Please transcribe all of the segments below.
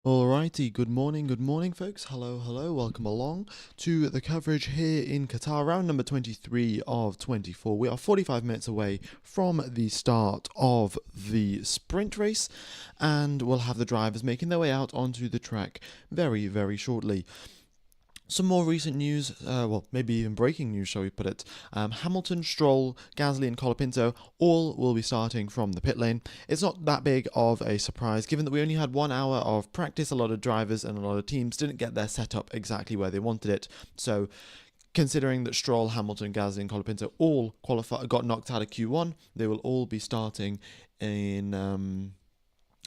Alrighty, good morning, folks. Hello, welcome along to the coverage here in Qatar, round number 23 of 24. We are 45 minutes away from the start of the sprint race, and we'll have the drivers making their way out onto the track very shortly. Some more recent news, well, maybe even breaking news, shall we put it. Hamilton, Stroll, Gasly, and Colapinto all will be starting from the pit lane. It's not that big of a surprise, given that we only had 1 hour of practice. A lot of drivers and a lot of teams didn't get their setup exactly where they wanted it. So, considering that Stroll, Hamilton, Gasly, and Colapinto all got knocked out of Q1, they will all be starting in.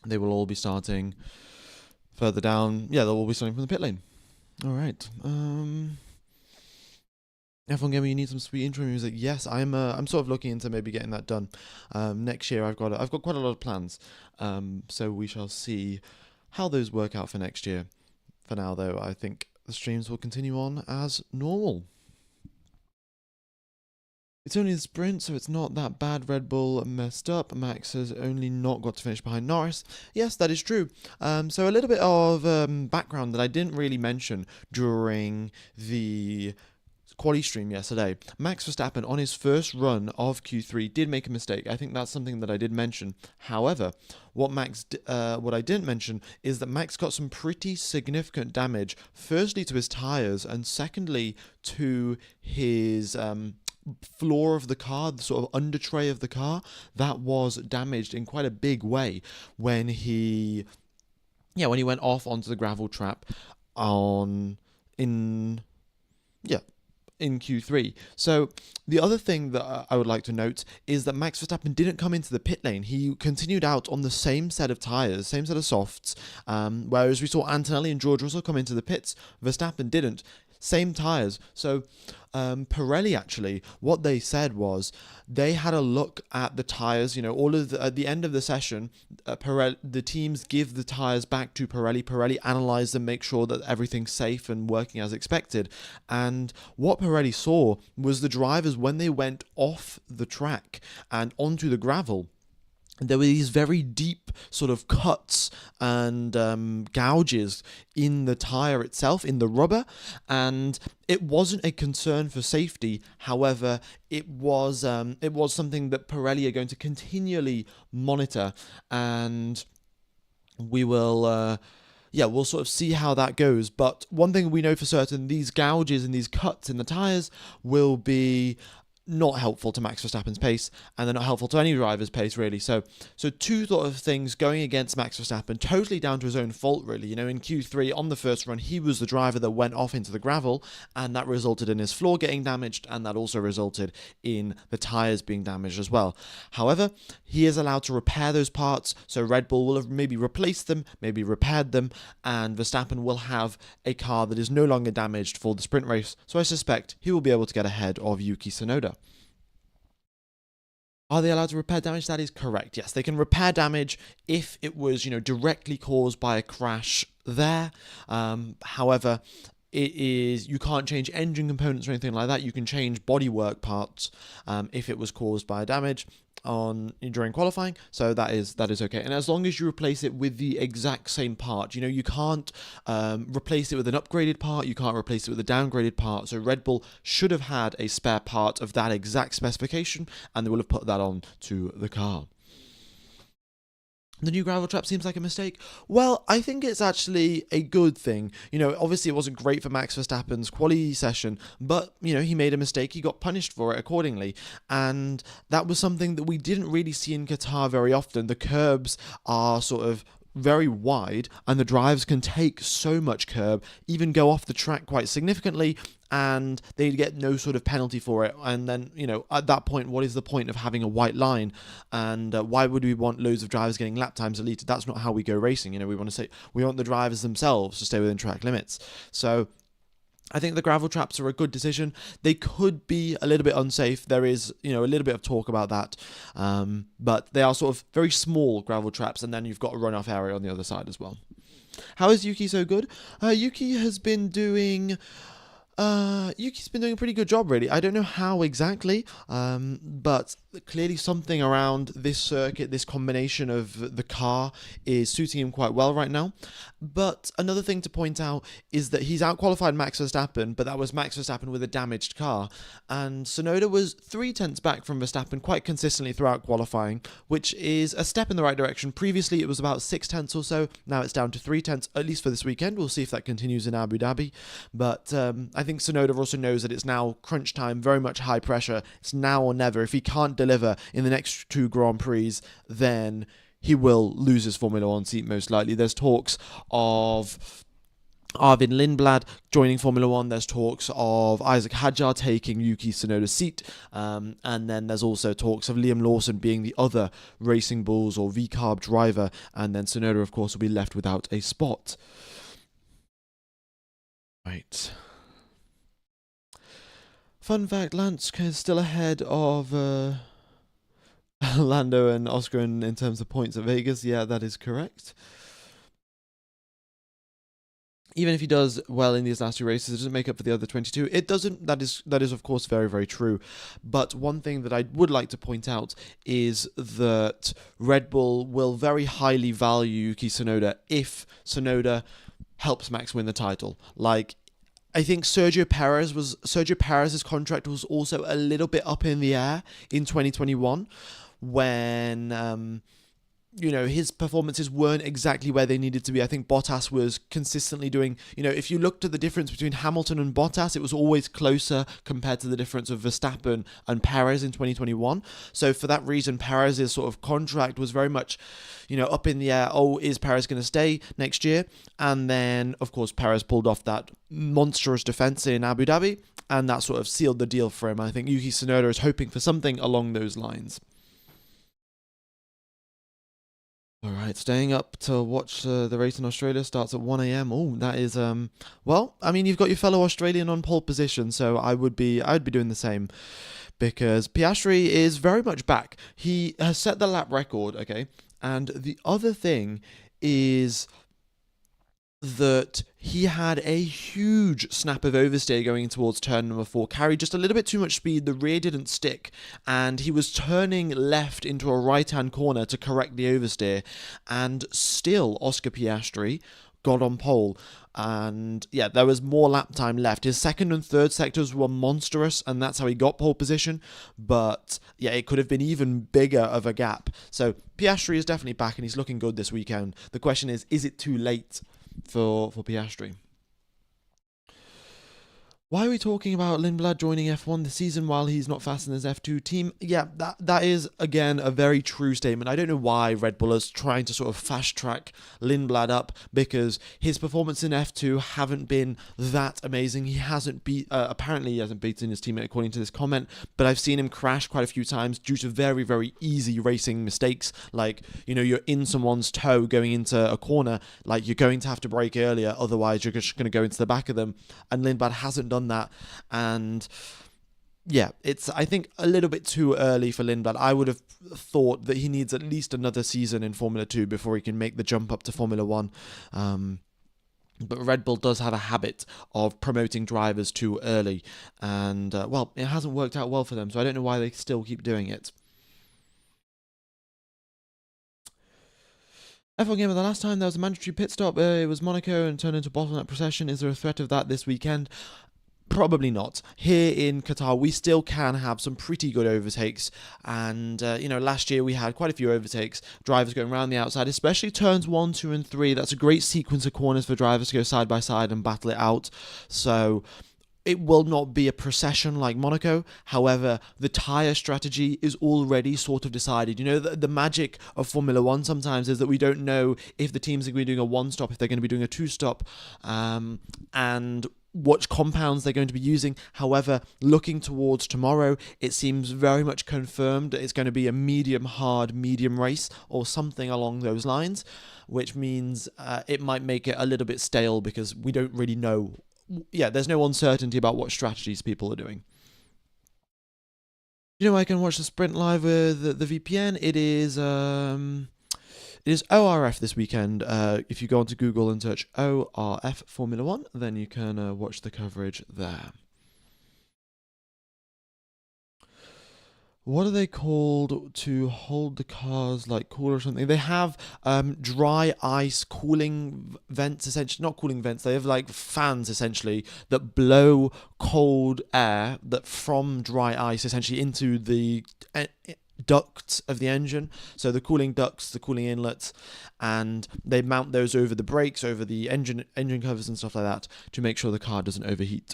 They will all be starting further down. Yeah, they'll all be starting from the pit lane. All right. F1 Gamer, you need some sweet intro music. Yes, I'm sort of looking into maybe getting that done. Next year, I've got quite a lot of plans. So we shall see how those work out for next year. For now, though, I think the streams will continue on as normal. It's only the sprint, so it's not that bad. Red Bull messed up. Max has only not got to finish behind Norris. Yes, that is true. So a little bit of background that I didn't really mention during the quali stream yesterday. Max Verstappen on his first run of Q3 did make a mistake. I think that's something that I did mention. However, what I didn't mention is that Max got some pretty significant damage. Firstly to his tires, and secondly to his floor of the car, the sort of under tray of the car, that was damaged in quite a big way when he went off onto the gravel trap in Q3. So the other thing that I would like to note is that Max Verstappen didn't come into the pit lane. He continued out on the same set of tyres, same set of softs, whereas we saw Antonelli and George Russell come into the pits. Verstappen didn't. Same tyres. So Pirelli, actually, what they said was they had a look at the tyres. At the end of the session, the teams give the tyres back to Pirelli. Pirelli analyze them, make sure that everything's safe and working as expected. And what Pirelli saw was the drivers, when they went off the track and onto the gravel, there were these very deep sort of cuts and gouges in the tyre itself, in the rubber, and it wasn't a concern for safety. However, it was something that Pirelli are going to continually monitor, and we will we'll sort of see how that goes. But one thing we know for certain, these gouges and these cuts in the tyres will be not helpful to Max Verstappen's pace, and they're not helpful to any driver's pace, really. So two sort of things going against Max Verstappen, totally down to his own fault, really. In Q3, on the first run, he was the driver that went off into the gravel, and that resulted in his floor getting damaged, and that also resulted in the tyres being damaged as well. However, he is allowed to repair those parts, so Red Bull will have maybe replaced them, maybe repaired them, and Verstappen will have a car that is no longer damaged for the sprint race, so I suspect he will be able to get ahead of Yuki Tsunoda. Are they allowed to repair damage? That is correct. Yes, they can repair damage if it was, directly caused by a crash there. However, you can't change engine components or anything like that. You can change bodywork parts if it was caused by damage during qualifying, so that is okay. And as long as you replace it with the exact same part, you can't replace it with an upgraded part, you can't replace it with a downgraded part. So Red Bull should have had a spare part of that exact specification, and they will have put that on to the car. The new gravel trap seems like a mistake. Well, I think it's actually a good thing. Obviously it wasn't great for Max Verstappen's quali session, but, he made a mistake. He got punished for it accordingly. And that was something that we didn't really see in Qatar very often. The curbs are sort of very wide, and the drivers can take so much curb, even go off the track quite significantly, and they get no sort of penalty for it. And then, at that point, what is the point of having a white line? And why would we want loads of drivers getting lap times deleted? That's not how we go racing. We want the drivers themselves to stay within track limits. So I think the gravel traps are a good decision. They could be a little bit unsafe. There is, a little bit of talk about that. But they are sort of very small gravel traps, and then you've got a runoff area on the other side as well. How is Yuki so good? Yuki has been doing Yuki's been doing a pretty good job, really. I don't know how exactly, but clearly something around this circuit, this combination of the car, is suiting him quite well right now. But another thing to point out is that he's outqualified Max Verstappen, but that was Max Verstappen with a damaged car. And Tsunoda was 3 tenths back from Verstappen quite consistently throughout qualifying, which is a step in the right direction. Previously, it was about 6 tenths or so. Now it's down to 3 tenths, at least for this weekend. We'll see if that continues in Abu Dhabi. But I think Tsunoda also knows that it's now crunch time, very much high pressure. It's now or never. If he can't deliver in the next 2 Grand Prix, then he will lose his Formula One seat most likely. There's talks of Arvin Lindblad joining Formula One. There's talks of Isaac Hadjar taking Yuki Tsunoda's seat. And then there's also talks of Liam Lawson being the other Racing Bulls or V-Carb driver. And then Tsunoda, of course, will be left without a spot. Right. Fun fact, Lance is still ahead of Lando and Oscar in terms of points at Vegas. Yeah, that is correct. Even if he does well in these last 2 races, it doesn't make up for the other 22. It doesn't. That is of course very, very true. But one thing that I would like to point out is that Red Bull will very highly value Yuki Tsunoda if Tsunoda helps Max win the title. Like, I think Sergio Perez's contract was also a little bit up in the air in 2021 when his performances weren't exactly where they needed to be. I think Bottas was consistently doing, if you looked at the difference between Hamilton and Bottas, it was always closer compared to the difference of Verstappen and Perez in 2021. So for that reason, Perez's sort of contract was very much, up in the air. Oh, is Perez going to stay next year? And then, of course, Perez pulled off that monstrous defense in Abu Dhabi, and that sort of sealed the deal for him. I think Yuki Tsunoda is hoping for something along those lines. All right, staying up to watch the race in Australia starts at 1 a.m. Oh, that is well, I mean, you've got your fellow Australian on pole position, so I'd be doing the same, because Piastri is very much back. He has set the lap record, okay? And the other thing is that he had a huge snap of oversteer going towards turn number 4, carried just a little bit too much speed, the rear didn't stick, and he was turning left into a right-hand corner to correct the oversteer, and still Oscar Piastri got on pole. And yeah, there was more lap time left. His second and third sectors were monstrous, and that's how he got pole position. But yeah, it could have been even bigger of a gap. So Piastri is definitely back, and he's looking good this weekend. The question is it too late for Piastri? Why are we talking about Lindblad joining F1 this season while he's not fast in his F2 team? Yeah, that is, again, a very true statement. I don't know why Red Bull is trying to sort of fast-track Lindblad up, because his performance in F2 haven't been that amazing. He hasn't apparently he hasn't beaten his teammate according to this comment, but I've seen him crash quite a few times due to very, very easy racing mistakes. Like, you're in someone's toe going into a corner, like you're going to have to brake earlier, otherwise you're just going to go into the back of them, and Lindblad hasn't done that. And yeah, it's, I think, a little bit too early for Lindblad. I would have thought that he needs at least another season in Formula 2 before he can make the jump up to Formula 1. But Red Bull does have a habit of promoting drivers too early, and well, it hasn't worked out well for them, so I don't know why they still keep doing it. F1 Gamer, the last time there was a mandatory pit stop, it was Monaco and turned into bottleneck procession. Is there a threat of that this weekend? Probably not. Here in Qatar, we still can have some pretty good overtakes, and last year we had quite a few overtakes, drivers going around the outside, especially turns 1, 2 and 3. That's a great sequence of corners for drivers to go side by side and battle it out. So it will not be a procession like Monaco. However, the tyre strategy is already sort of decided. The magic of Formula 1 sometimes is that we don't know if the teams are going to be doing a 1-stop, if they're going to be doing a 2-stop, and what compounds they're going to be using. However, looking towards tomorrow, it seems very much confirmed that it's going to be a medium-hard, medium race, or something along those lines, which means it might make it a little bit stale, because we don't really know. Yeah, there's no uncertainty about what strategies people are doing. I can watch the sprint live with the VPN. It is ORF this weekend. If you go onto Google and search ORF Formula 1, then you can watch the coverage there. what are they called to hold the cars like cool or something? They have dry ice cooling vents, essentially not cooling vents. They have like fans essentially that blow cold air that from dry ice essentially into the ducts of the engine. So the cooling ducts, the cooling inlets, and they mount those over the brakes, over the engine covers and stuff like that to make sure the car doesn't overheat.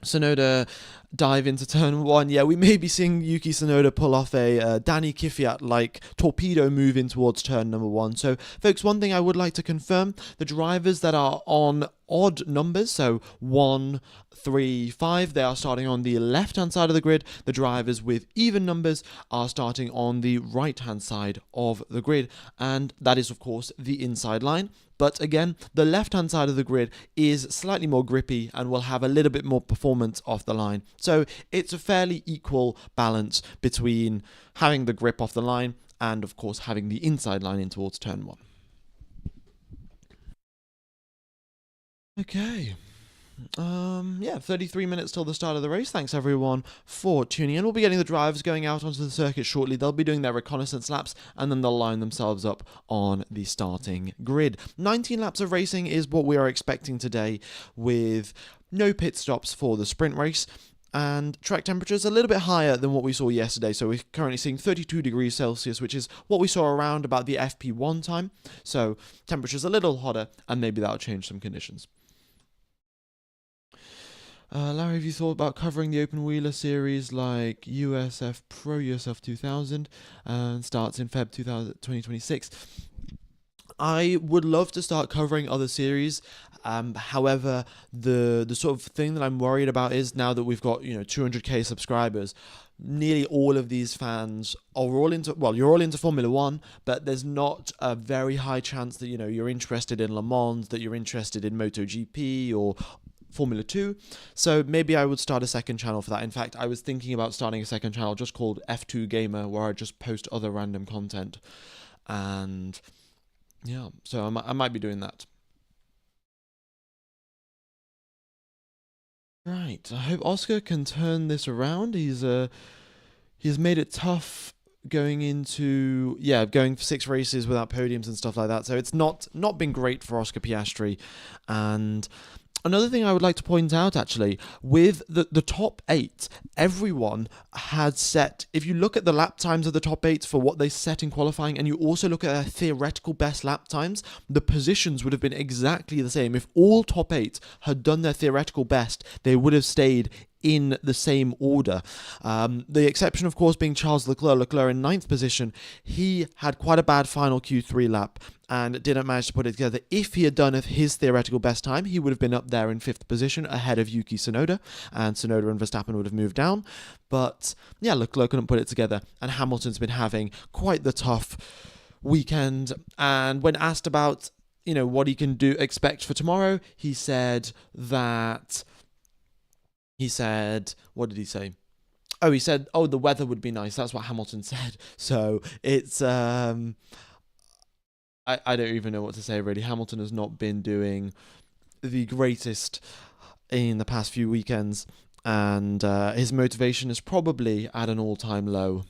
Tsunoda dive into turn one. Yeah, we may be seeing Yuki Tsunoda pull off a Danny Kvyat-like torpedo move in towards turn number one. So, folks, one thing I would like to confirm, the drivers that are on odd numbers, so 1, 3, 5, they are starting on the left-hand side of the grid. The drivers with even numbers are starting on the right-hand side of the grid. And that is, of course, the inside line. But again, the left-hand side of the grid is slightly more grippy and will have a little bit more performance off the line. So it's a fairly equal balance between having the grip off the line and, of course, having the inside line in towards turn one. Okay. Yeah, 33 minutes till the start of the race. Thanks everyone for tuning in. We'll be getting the drivers going out onto the circuit shortly. They'll be doing their reconnaissance laps and then they'll line themselves up on the starting grid. 19 laps of racing is what we are expecting today, with no pit stops for the sprint race. And track temperatures a little bit higher than what we saw yesterday. So we're currently seeing 32 degrees Celsius, which is what we saw around about the FP1 time. So temperatures a little hotter, and maybe that'll change some conditions. Larry, have you thought about covering the open wheeler series like USF Pro, USF 2000, and starts in Feb 2026? I would love to start covering other series. However, the sort of thing that I'm worried about is now that we've got 200k subscribers, nearly all of these fans are all into, well, you're all into Formula One, but there's not a very high chance that you're interested in Le Mans, that you're interested in MotoGP or Formula 2, so maybe I would start a second channel for that. In fact, I was thinking about starting a second channel just called F2 Gamer, where I just post other random content, and yeah, so I might be doing that. Right, I hope Oscar can turn this around. He's made it tough going for 6 races without podiums and stuff like that, so it's not been great for Oscar Piastri. And another thing I would like to point out, actually, with the top 8, everyone had set, if you look at the lap times of the top 8 for what they set in qualifying, and you also look at their theoretical best lap times, the positions would have been exactly the same. If all top 8 had done their theoretical best, they would have stayed in the same order. The exception, of course, being Charles Leclerc. Leclerc in 9th position. He had quite a bad final Q3 lap and didn't manage to put it together. If he had done his theoretical best time, he would have been up there in 5th position ahead of Yuki Tsunoda, and Tsunoda and Verstappen would have moved down. But yeah, Leclerc couldn't put it together, and Hamilton's been having quite the tough weekend. And when asked about what he can expect for tomorrow, he said, what did he say? Oh, he said, the weather would be nice. That's what Hamilton said. So it's, I don't even know what to say, really. Hamilton has not been doing the greatest in the past few weekends, and his motivation is probably at an all-time low.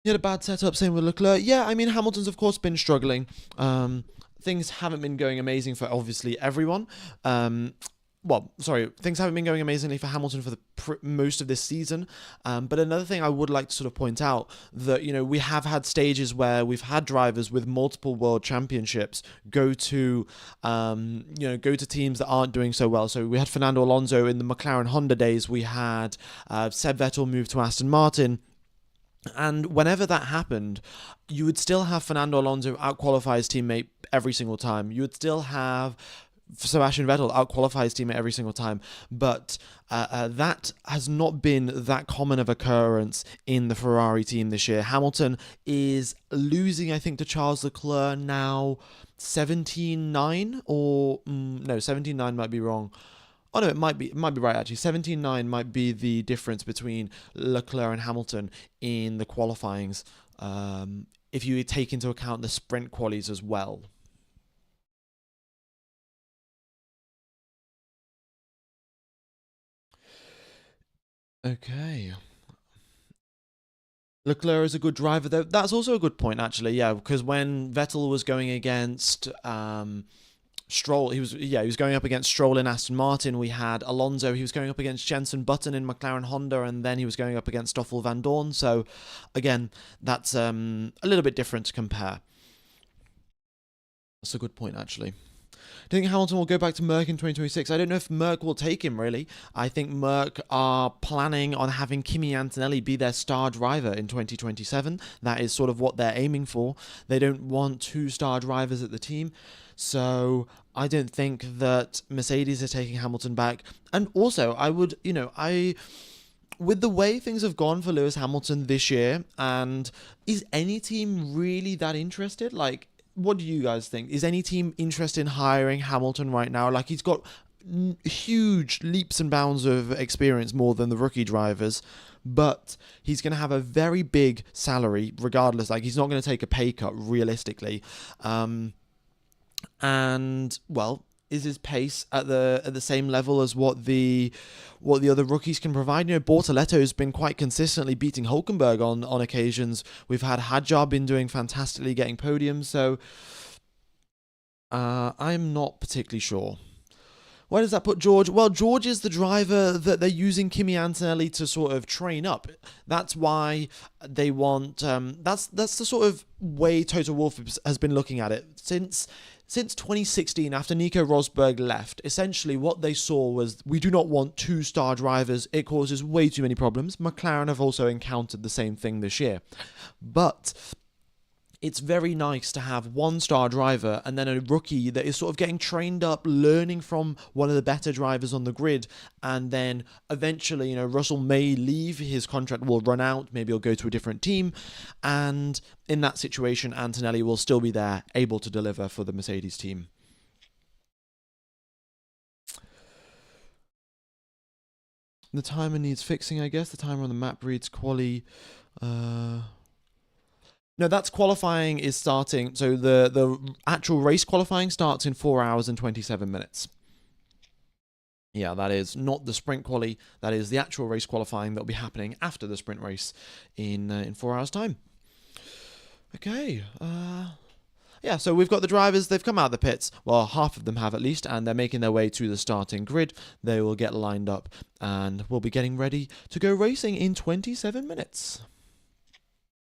He had a bad setup, same with Leclerc. Yeah, I mean, Hamilton's, of course, been struggling. Things haven't been going amazing for, obviously, everyone. Things haven't been going amazingly for Hamilton for most of this season. But another thing I would like to sort of point out, that, we have had stages where we've had drivers with multiple world championships go to teams that aren't doing so well. So we had Fernando Alonso in the McLaren Honda days. We had Seb Vettel move to Aston Martin. And whenever that happened, you would still have Fernando Alonso outqualify his teammate every single time. You would still have Sebastian Vettel outqualify his teammate every single time. But that has not been that common of occurrence in the Ferrari team this year. Hamilton is losing, I think, to Charles Leclerc now 17-9, or no, 17-9 might be wrong. Oh no, it might be right, actually. 17-9 might be the difference between Leclerc and Hamilton in the qualifyings, if you take into account the sprint qualies as well. Okay. Leclerc is a good driver, though. That's also a good point, actually. Yeah, because when Vettel was going against Stroll, he was going up against Stroll in Aston Martin. We had Alonso. He was going up against Jenson Button in McLaren Honda, and then he was going up against Stoffel Van Dorn. So, again, that's a little bit different to compare. That's a good point, actually. Do you think Hamilton will go back to Merck in 2026? I don't know if Merck will take him, really. I think Merck are planning on having Kimi Antonelli be their star driver in 2027. That is sort of what they're aiming for. They don't want two-star drivers at the team. So I don't think that Mercedes are taking Hamilton back. And also, I would, with the way things have gone for Lewis Hamilton this year, and is any team really that interested? Like, what do you guys think? Is any team interested in hiring Hamilton right now? Like, he's got huge leaps and bounds of experience, more than the rookie drivers, but he's going to have a very big salary regardless. Like, he's not going to take a pay cut realistically. And, well, is his pace at the same level as what the other rookies can provide? Bortoletto's been quite consistently beating Hulkenberg on occasions. We've had Hadjar been doing fantastically, getting podiums. So I'm not particularly sure. Where does that put George? Well, George is the driver that they're using Kimi Antonelli to sort of train up. That's why they want. That's the sort of way Toto Wolff has been looking at it since 2016, after Nico Rosberg left. Essentially, what they saw was, we do not want two-star drivers. It causes way too many problems. McLaren have also encountered the same thing this year. But it's very nice to have one-star driver and then a rookie that is sort of getting trained up, learning from one of the better drivers on the grid, and then eventually, Russell may leave, his contract will run out, maybe he'll go to a different team, and in that situation, Antonelli will still be there, able to deliver for the Mercedes team. The timer needs fixing, I guess. The timer on the map reads quali... No, that's qualifying is starting. So the actual race qualifying starts in 4 hours and 27 minutes. Yeah, that is not the sprint quali. That is the actual race qualifying that will be happening after the sprint race in 4 hours' time. Okay. Yeah, so we've got the drivers. They've come out of the pits. Well, half of them have at least, and they're making their way to the starting grid. They will get lined up, and we'll be getting ready to go racing in 27 minutes.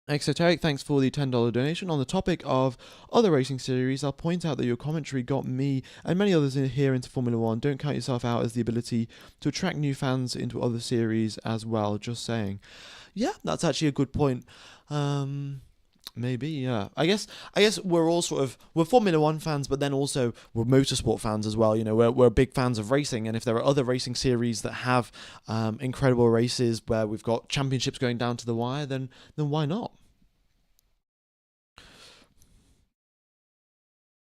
Exoteric, thanks for the $10 donation. On the topic of other racing series, I'll point out that your commentary got me and many others here into Formula One. Don't count yourself out as the ability to attract new fans into other series as well. Just saying. Yeah, that's actually a good point. Maybe, yeah. I guess we're all we're Formula One fans, but then also we're motorsport fans as well. We're big fans of racing, and if there are other racing series that have incredible races where we've got championships going down to the wire, then why not?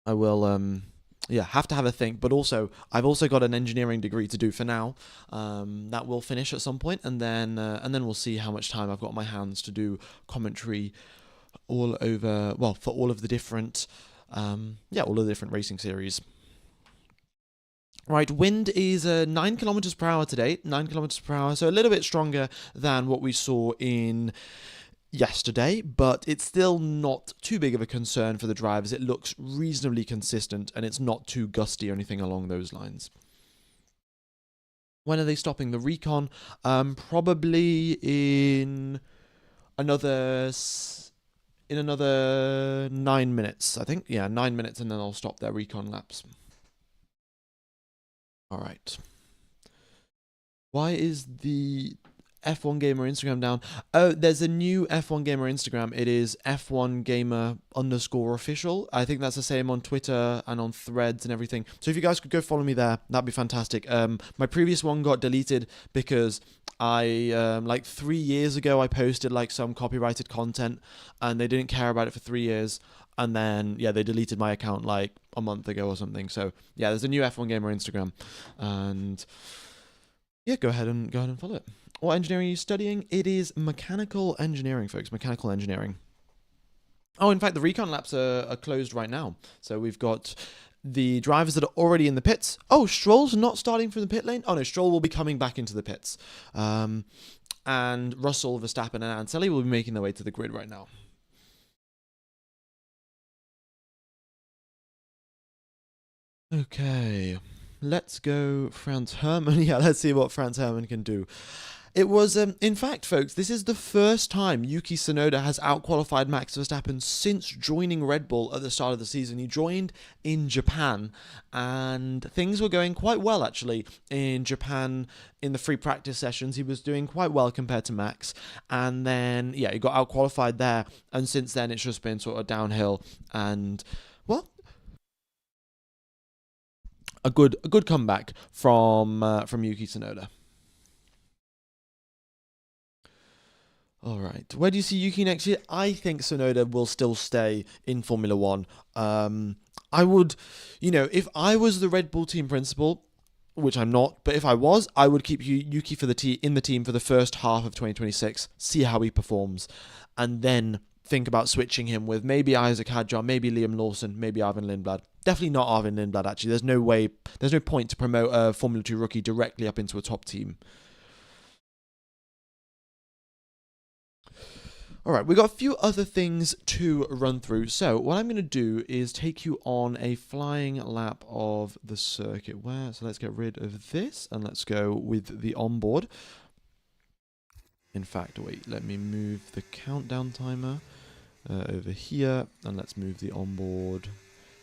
I will have to have a think, but also I've also got an engineering degree to do for now. That will finish at some point, and then we'll see how much time I've got on my hands to do commentary all over. Well, for all of the different racing series. Right, wind is 9 kilometers per hour today. 9 kilometers per hour, so a little bit stronger than what we saw in yesterday, but it's still not too big of a concern for the drivers. It looks reasonably consistent, and it's not too gusty or anything along those lines. When are they stopping the recon? Probably in another 9 minutes, I think. Yeah, 9 minutes, and then I'll stop their recon laps. All right. Why is the F1 Gamer Instagram down? Oh, there's a new F1 Gamer Instagram. It is F1 Gamer _official. I think that's the same on Twitter and on Threads and everything. So if you guys could go follow me there, that'd be fantastic. My previous one got deleted because I, 3 years ago, I posted some copyrighted content and they didn't care about it for 3 years. And then, they deleted my account a month ago or something. So, there's a new F1 Gamer Instagram. And go ahead and follow it. What engineering are you studying? It is mechanical engineering, folks. Mechanical engineering. Oh, in fact, the recon laps are closed right now. So we've got the drivers that are already in the pits. Oh, Stroll's not starting from the pit lane. Oh no, Stroll will be coming back into the pits. And Russell, Verstappen, and Antelli will be making their way to the grid right now. Okay, let's go Franz Hermann. Yeah, let's see what Franz Hermann can do. It was, in fact, folks, this is the first time Yuki Tsunoda has outqualified Max Verstappen since joining Red Bull at the start of the season. He joined in Japan, and things were going quite well, actually, in Japan in the free practice sessions. He was doing quite well compared to Max, and then, yeah, he got outqualified there, and since then it's just been sort of downhill, and, well, a good comeback from Yuki Tsunoda. All right. Where do you see Yuki next year? I think Tsunoda will still stay in Formula One. I would, if I was the Red Bull team principal, which I'm not, but if I was, I would keep Yuki in the team for the first half of 2026, see how he performs, and then think about switching him with maybe Isaac Hadjar, maybe Liam Lawson, maybe Arvin Lindblad. Definitely not Arvin Lindblad, actually. There's no point to promote a Formula 2 rookie directly up into a top team. All right, we've got a few other things to run through. So what I'm going to do is take you on a flying lap of the circuit. So let's get rid of this and let's go with the onboard. In fact, wait, let me move the countdown timer over here, and let's move the onboard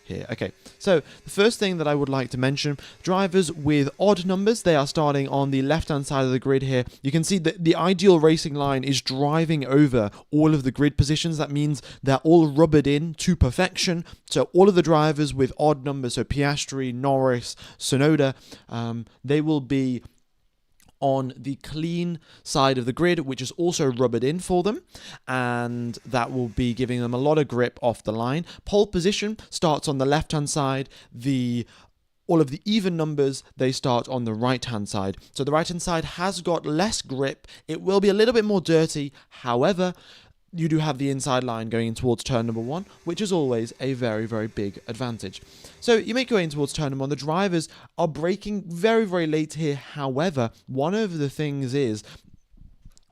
here. Okay, so the first thing that I would like to mention, drivers with odd numbers, they are starting on the left-hand side of the grid here. You can see that the ideal racing line is driving over all of the grid positions. That means they're all rubbered in to perfection. So all of the drivers with odd numbers, so Piastri, Norris, Tsunoda, they will be on the clean side of the grid, which is also rubbered in for them, and that will be giving them a lot of grip off the line. Pole position starts on the left-hand side. All of the even numbers, they start on the right-hand side. So the right-hand side has got less grip. It will be a little bit more dirty. However, you do have the inside line going in towards turn number 1, which is always a very, very big advantage. So you make your way in towards turn number 1. The drivers are braking very, very late here. However, one of the things is,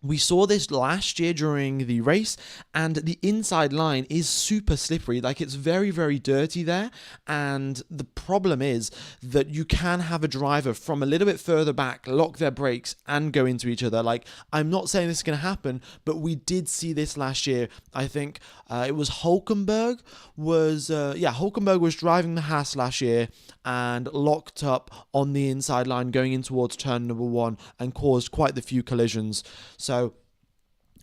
we saw this last year during the race, and the inside line is super slippery. Like, it's very, very dirty there. And the problem is that you can have a driver from a little bit further back lock their brakes and go into each other. Like, I'm not saying this is going to happen, but we did see this last year. I think it was Hulkenberg was driving the Haas last year and locked up on the inside line going in towards turn number 1 and caused quite the few collisions. So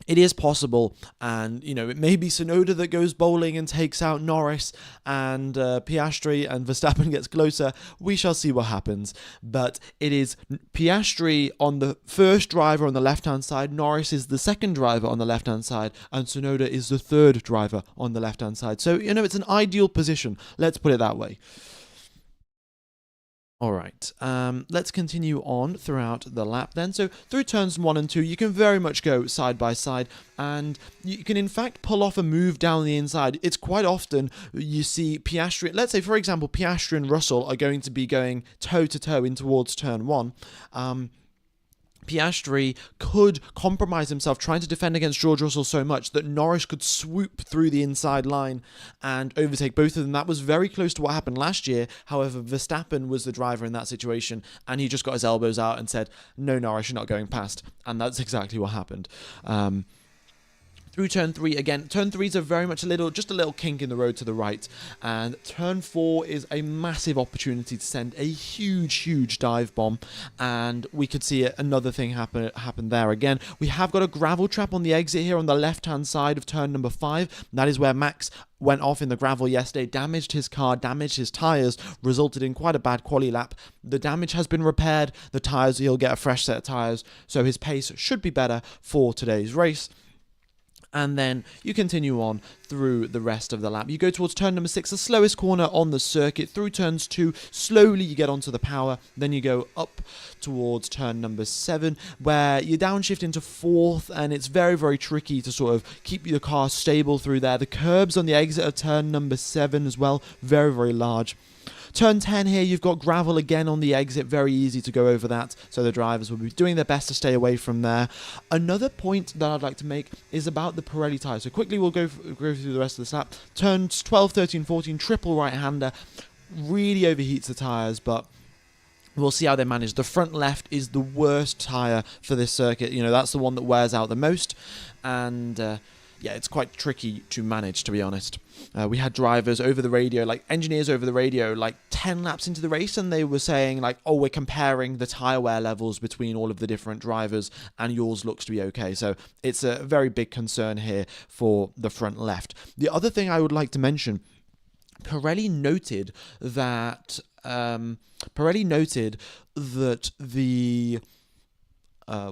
it is possible, and it may be Tsunoda that goes bowling and takes out Norris, and Piastri and Verstappen gets closer. We shall see what happens, but it is Piastri on the first driver on the left-hand side, Norris is the second driver on the left-hand side, and Tsunoda is the third driver on the left-hand side. So, it's an ideal position, let's put it that way. All right, let's continue on throughout the lap then. So through turns 1 and 2, you can very much go side by side, and you can in fact pull off a move down the inside. It's quite often you see Piastri, let's say for example, Piastri and Russell are going to be going toe to toe in towards turn 1. Piastri could compromise himself trying to defend against George Russell so much that Norris could swoop through the inside line and overtake both of them. That was very close to what happened last year. However, Verstappen was the driver in that situation, and he just got his elbows out and said, "No, Norris, you're not going past." And that's exactly what happened. Through turn 3, again, turn 3s are very much just a little kink in the road to the right, and turn 4 is a massive opportunity to send a huge dive bomb, and we could see another thing happen there again. We have got a gravel trap on the exit here on the left-hand side of turn number 5. That is where Max went off in the gravel yesterday, damaged his car, damaged his tyres, resulted in quite a bad quali lap. The damage has been repaired, the tyres, he'll get a fresh set of tyres, so his pace should be better for today's race. And then you continue on through the rest of the lap. You go towards turn number 6, the slowest corner on the circuit. Through turns 2, slowly you get onto the power. Then you go up towards turn number 7, where you downshift into 4th, and it's very, very tricky to sort of keep your car stable through there. The curbs on the exit of turn number 7 as well, very, very large. Turn 10 here, you've got gravel again on the exit, very easy to go over that, so the drivers will be doing their best to stay away from there. Another point that I'd like to make is about the Pirelli tyres. So quickly we'll go through the rest of this lap. Turns 12, 13, 14, triple right-hander, really overheats the tyres, but we'll see how they manage. The front left is the worst tyre for this circuit. You know, that's the one that wears out the most, and yeah, it's quite tricky to manage, to be honest. We had drivers over the radio, like engineers over the radio, like 10 laps into the race, and they were saying like, oh, we're comparing the tyre wear levels between all of the different drivers, and yours looks to be okay. So it's a very big concern here for the front left. The other thing I would like to mention, Pirelli noted that the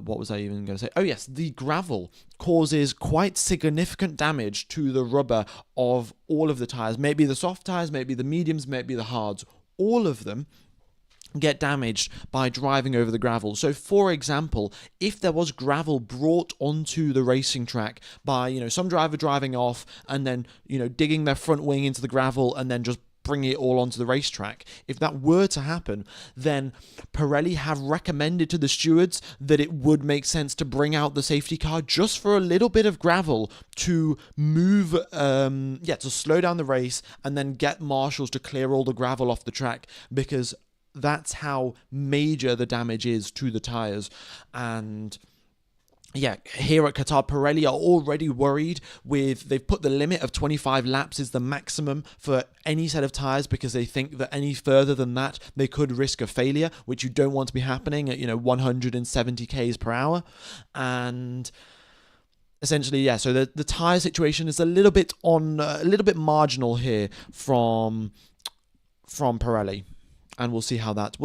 what was I even going to say? Oh yes, the gravel causes quite significant damage to the rubber of all of the tyres. Maybe the soft tyres, maybe the mediums, maybe the hards. All of them get damaged by driving over the gravel. So for example, if there was gravel brought onto the racing track by, you know, some driver driving off and then, you know, digging their front wing into the gravel and then just bringing it all onto the racetrack, if that were to happen, then Pirelli have recommended to the stewards that it would make sense to bring out the safety car just for a little bit of gravel to move, to slow down the race and then get marshals to clear all the gravel off the track, because that's how major the damage is to the tyres. And yeah, here at Qatar, Pirelli are already worried they've put the limit of 25 laps is the maximum for any set of tyres, because they think that any further than that, they could risk a failure, which you don't want to be happening at, you know, 170 k's per hour. And essentially, yeah, so the tyre situation is a little bit marginal here from Pirelli. And we'll see how that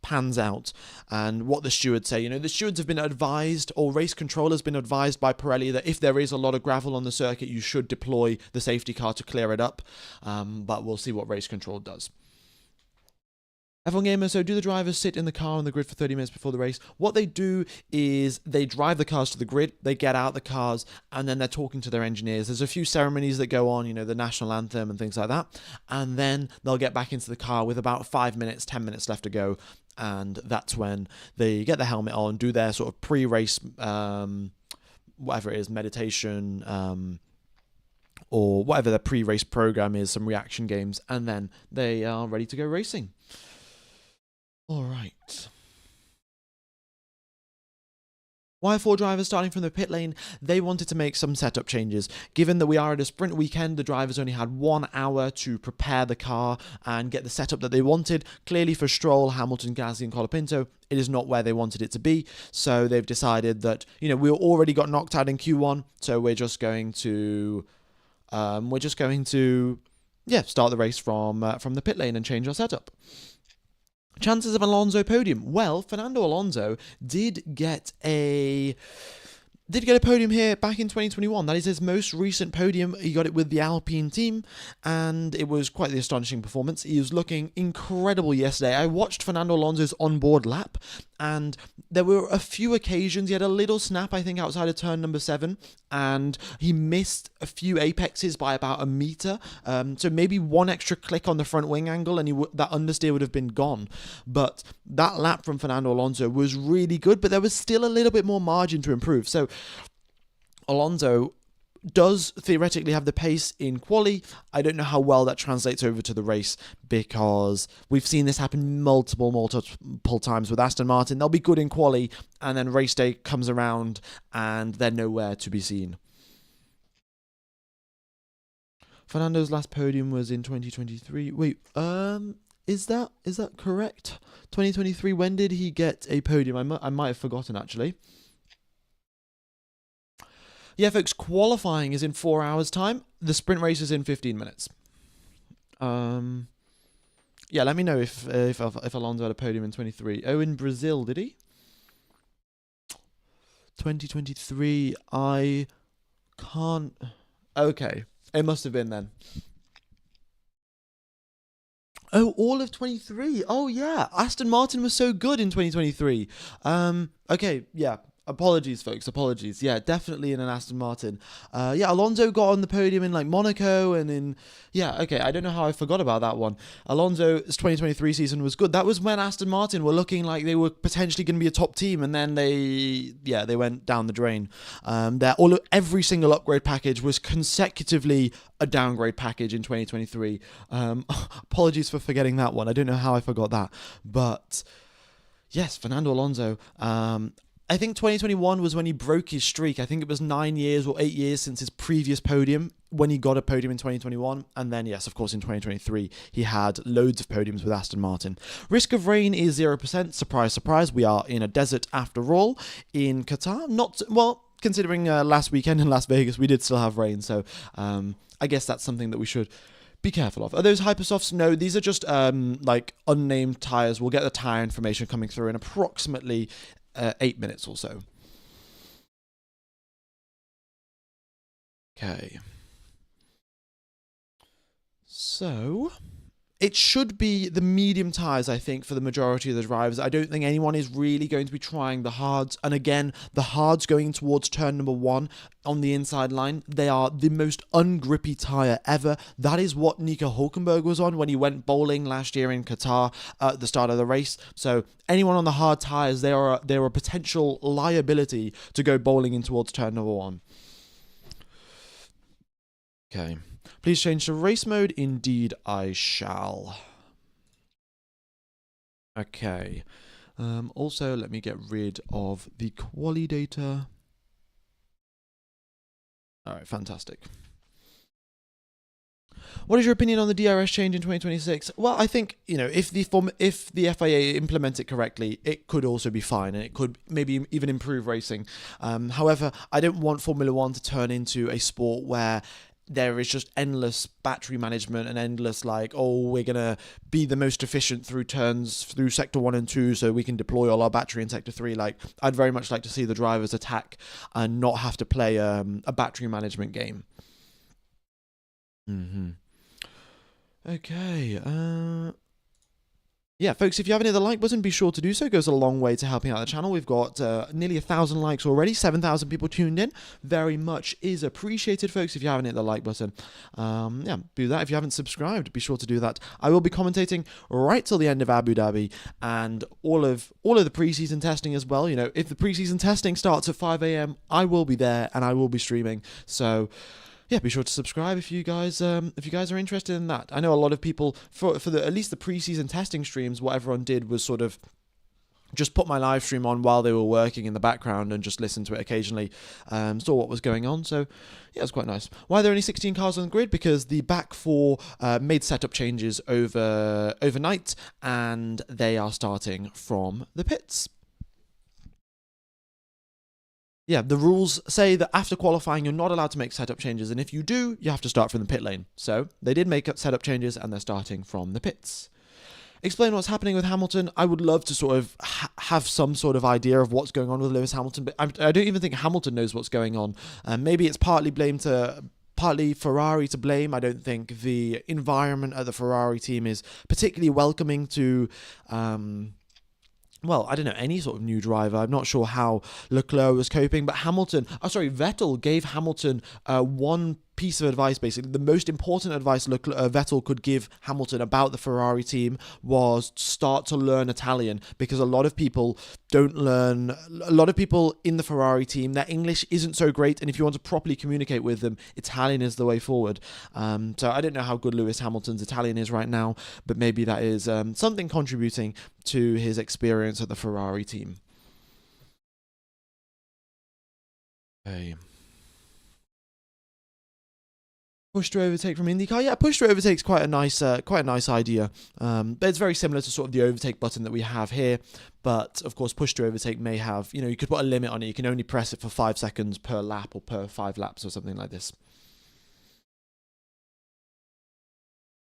pans out and what the stewards say. You know, the stewards have been advised, or race control has been advised by Pirelli, that if there is a lot of gravel on the circuit, you should deploy the safety car to clear it up. But we'll see what race control does. F1 Gamer, so do the drivers sit in the car on the grid for 30 minutes before the race? What they do is they drive the cars to the grid, they get out the cars, and then they're talking to their engineers. There's a few ceremonies that go on, you know, the national anthem and things like that, and then they'll get back into the car with about 5 minutes, 10 minutes left to go, and that's when they get the helmet on, do their sort of pre-race, whatever it is, meditation, or whatever their pre-race program is, some reaction games, and then they are ready to go racing. All right. Why are 4 drivers starting from the pit lane? They wanted to make some setup changes. Given that we are at a sprint weekend, the drivers only had 1 hour to prepare the car and get the setup that they wanted. Clearly for Stroll, Hamilton, Gasly and Colapinto, it is not where they wanted it to be. So they've decided that, you know, we already got knocked out in Q1, so we're just going to start the race from the pit lane and change our setup. Chances of Alonso podium. Well, Fernando Alonso did get a podium here back in 2021. That is his most recent podium. He got it with the Alpine team, and it was quite the astonishing performance. He was looking incredible yesterday. I watched Fernando Alonso's onboard lap, and there were a few occasions. He had a little snap, I think, outside of turn number 7, and he missed a few apexes by about a meter. So maybe one extra click on the front wing angle, and that understeer would have been gone. But that lap from Fernando Alonso was really good, but there was still a little bit more margin to improve. So Alonso does theoretically have the pace in quali. I don't know how well that translates over to the race, because we've seen this happen multiple times with Aston Martin. They'll be good in quali, and then race day comes around and they're nowhere to be seen. Fernando's last podium was in 2023. Wait, is that correct? 2023, when did he get a podium? I might have forgotten, actually. Yeah, folks, qualifying is in 4 hours' time. The sprint race is in 15 minutes. Yeah, let me know if Alonso had a podium in 23. Oh, in Brazil, did he? 2023, I can't... Okay, it must have been then. Oh, all of 23. Oh, yeah. Aston Martin was so good in 2023. Okay, yeah. Apologies, folks. Apologies. Yeah, definitely in an Aston Martin. Yeah, Alonso got on the podium in like Monaco and in. Yeah, okay. I don't know how I forgot about that one. Alonso's 2023 season was good. That was when Aston Martin were looking like they were potentially going to be a top team, and then they went down the drain. Every single upgrade package was consecutively a downgrade package in 2023. Apologies for forgetting that one. I don't know how I forgot that, but. Yes, Fernando Alonso. I think 2021 was when he broke his streak. I think it was 9 years or 8 years since his previous podium when he got a podium in 2021. And then, yes, of course, in 2023, he had loads of podiums with Aston Martin. Risk of rain is 0%. Surprise, surprise. We are in a desert after all in Qatar. Not, well, considering last weekend in Las Vegas, we did still have rain. So I guess that's something that we should be careful of. Are those Hypersofts? No, these are just like unnamed tires. We'll get the tire information coming through in approximately 8 minutes or so. Okay. So it should be the medium tyres, I think, for the majority of the drivers. I don't think anyone is really going to be trying the hards. And again, the hards going towards turn number 1 on the inside line, they are the most ungrippy tyre ever. That is what Nico Hülkenberg was on when he went bowling last year in Qatar at the start of the race. So anyone on the hard tyres, they are a potential liability to go bowling in towards turn number 1. Okay. Please change to race mode. Indeed, I shall. Okay. Also, let me get rid of the quali data. All right, fantastic. What is your opinion on the DRS change in 2026? Well, I think, if the FIA implement it correctly, it could also be fine, and it could maybe even improve racing. However, I don't want Formula One to turn into a sport where there is just endless battery management and endless we're going to be the most efficient through turns through sector 1 and 2 so we can deploy all our battery in sector 3. I'd very much like to see the drivers attack and not have to play a battery management game. Okay. Yeah, folks, if you haven't hit the like button, be sure to do so. It goes a long way to helping out the channel. We've got nearly 1,000 likes already, 7,000 people tuned in. Very much is appreciated, folks, if you haven't hit the like button. Yeah, do that. If you haven't subscribed, be sure to do that. I will be commentating right till the end of Abu Dhabi and all of the preseason testing as well. If the preseason testing starts at 5 a.m., I will be there and I will be streaming. So yeah, be sure to subscribe if you guys are interested in that. I know a lot of people for at least the preseason testing streams, what everyone did was sort of just put my live stream on while they were working in the background and just listen to it occasionally, saw what was going on. So yeah, it's quite nice. Why are there only 16 cars on the grid? Because the back 4 made setup changes overnight, and they are starting from the pits. Yeah, the rules say that after qualifying, you're not allowed to make setup changes, and if you do, you have to start from the pit lane. So they did make setup changes, and they're starting from the pits. Explain what's happening with Hamilton. I would love to sort of have some sort of idea of what's going on with Lewis Hamilton, but I don't even think Hamilton knows what's going on. Maybe it's partly Ferrari to blame. I don't think the environment at the Ferrari team is particularly welcoming to I don't know, any sort of new driver. I'm not sure how Leclerc was coping, but Vettel gave Hamilton one piece of advice, basically. The most important advice Vettel could give Hamilton about the Ferrari team was start to learn Italian, because a lot of people in the Ferrari team, their English isn't so great, and if you want to properly communicate with them, Italian is the way forward. So I don't know how good Lewis Hamilton's Italian is right now, but maybe that is something contributing to his experience at the Ferrari team. Okay. Push to overtake from IndyCar. Yeah, push to overtake is quite a nice idea. But it's very similar to sort of the overtake button that we have here. But of course, push to overtake may have, you could put a limit on it. You can only press it for 5 seconds per lap or per 5 laps or something like this.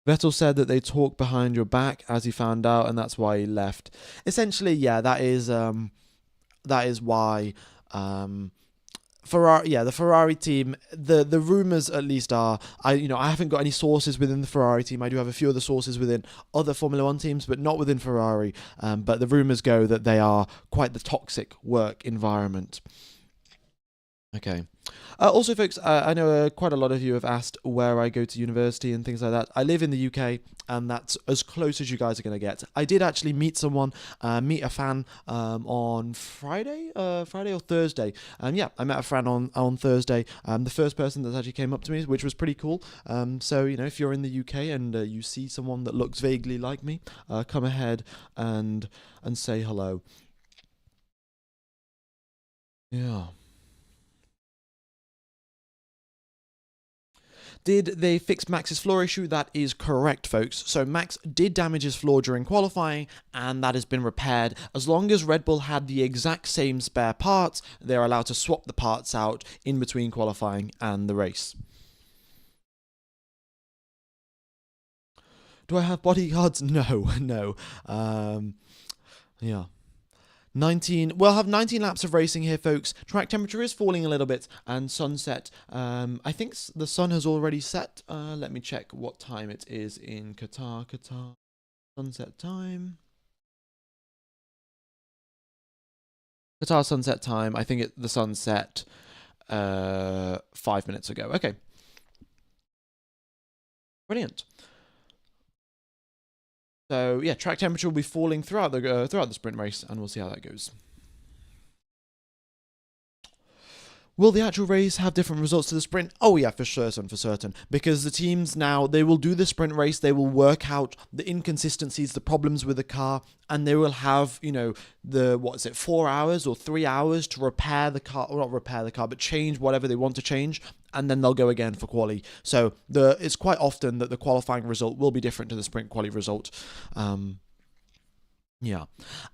Vettel said that they talked behind your back as he found out, and that's why he left. Essentially, yeah, that is why Ferrari, yeah, the Ferrari team. The rumors at least are, I haven't got any sources within the Ferrari team. I do have a few other sources within other Formula One teams, but not within Ferrari. But the rumors go that they are quite the toxic work environment. Okay. Also, folks, I know quite a lot of you have asked where I go to university and things like that. I live in the UK, and that's as close as you guys are going to get. I did actually meet a fan on Friday or Thursday. Yeah, I met a fan on Thursday. The first person that actually came up to me, which was pretty cool. So, if you're in the UK and you see someone that looks vaguely like me, come ahead and say hello. Yeah. Did they fix Max's floor issue? That is correct, folks. So Max did damage his floor during qualifying, and that has been repaired. As long as Red Bull had the exact same spare parts, they're allowed to swap the parts out in between qualifying and the race. Do I have bodyguards? No, no. Yeah. We'll have 19 laps of racing here, folks. Track temperature is falling a little bit, and sunset. I think the sun has already set. Let me check what time it is in Qatar. Sunset time. Qatar sunset time. I think the sun set 5 minutes ago. Okay. Brilliant. So yeah, track temperature will be falling throughout the sprint race, and we'll see how that goes. Will the actual race have different results to the sprint? Oh yeah, for certain. Because the teams now, they will do the sprint race, they will work out the inconsistencies, the problems with the car, and they will have, 4 hours or 3 hours to repair the car, or not repair the car, but change whatever they want to change, and then they'll go again for quali. So it's quite often that the qualifying result will be different to the sprint quali result. Yeah.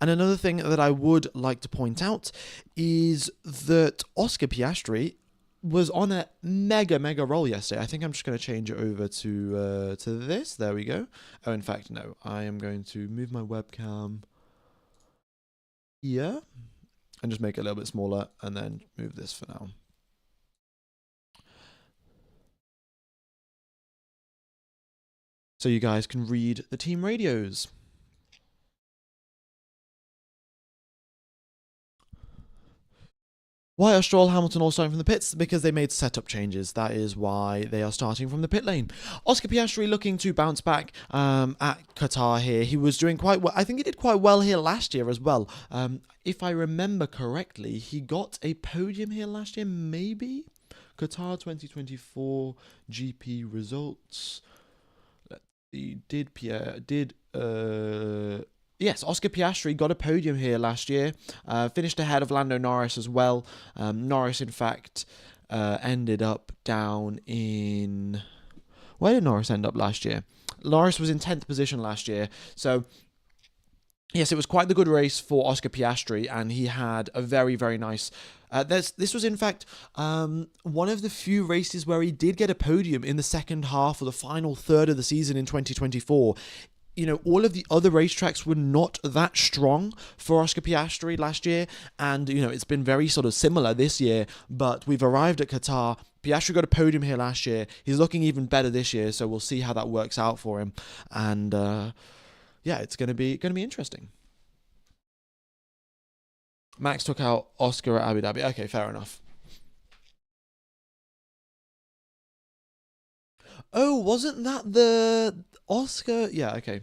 And another thing that I would like to point out is that Oscar Piastri was on a mega roll yesterday. I think I'm just going to change it over to this. There we go. Oh, in fact, no. I am going to move my webcam here and just make it a little bit smaller, and then move this for now. So you guys can read the team radios. Why are Stroll, Hamilton all starting from the pits? Because they made setup changes. That is why they are starting from the pit lane. Oscar Piastri looking to bounce back at Qatar here. He was doing quite well. I think he did quite well here last year as well. If I remember correctly, he got a podium here last year, maybe? Qatar 2024 GP results. Yes, Oscar Piastri got a podium here last year. Finished ahead of Lando Norris as well. Norris, in fact, ended up down in... Where did Norris end up last year? Norris was in 10th position last year. So, yes, it was quite the good race for Oscar Piastri, and he had a very, very nice... This was, in fact, one of the few races where he did get a podium in the second half or the final third of the season in 2024. All of the other racetracks were not that strong for Oscar Piastri last year, and, it's been very sort of similar this year, but we've arrived at Qatar. Piastri got a podium here last year. He's looking even better this year, so we'll see how that works out for him, and, yeah, it's going to be interesting. Max took out Oscar at Abu Dhabi. Okay, fair enough. Oh, wasn't that the Oscar? Yeah, okay.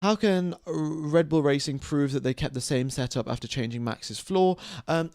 How can Red Bull Racing prove that they kept the same setup after changing Max's floor?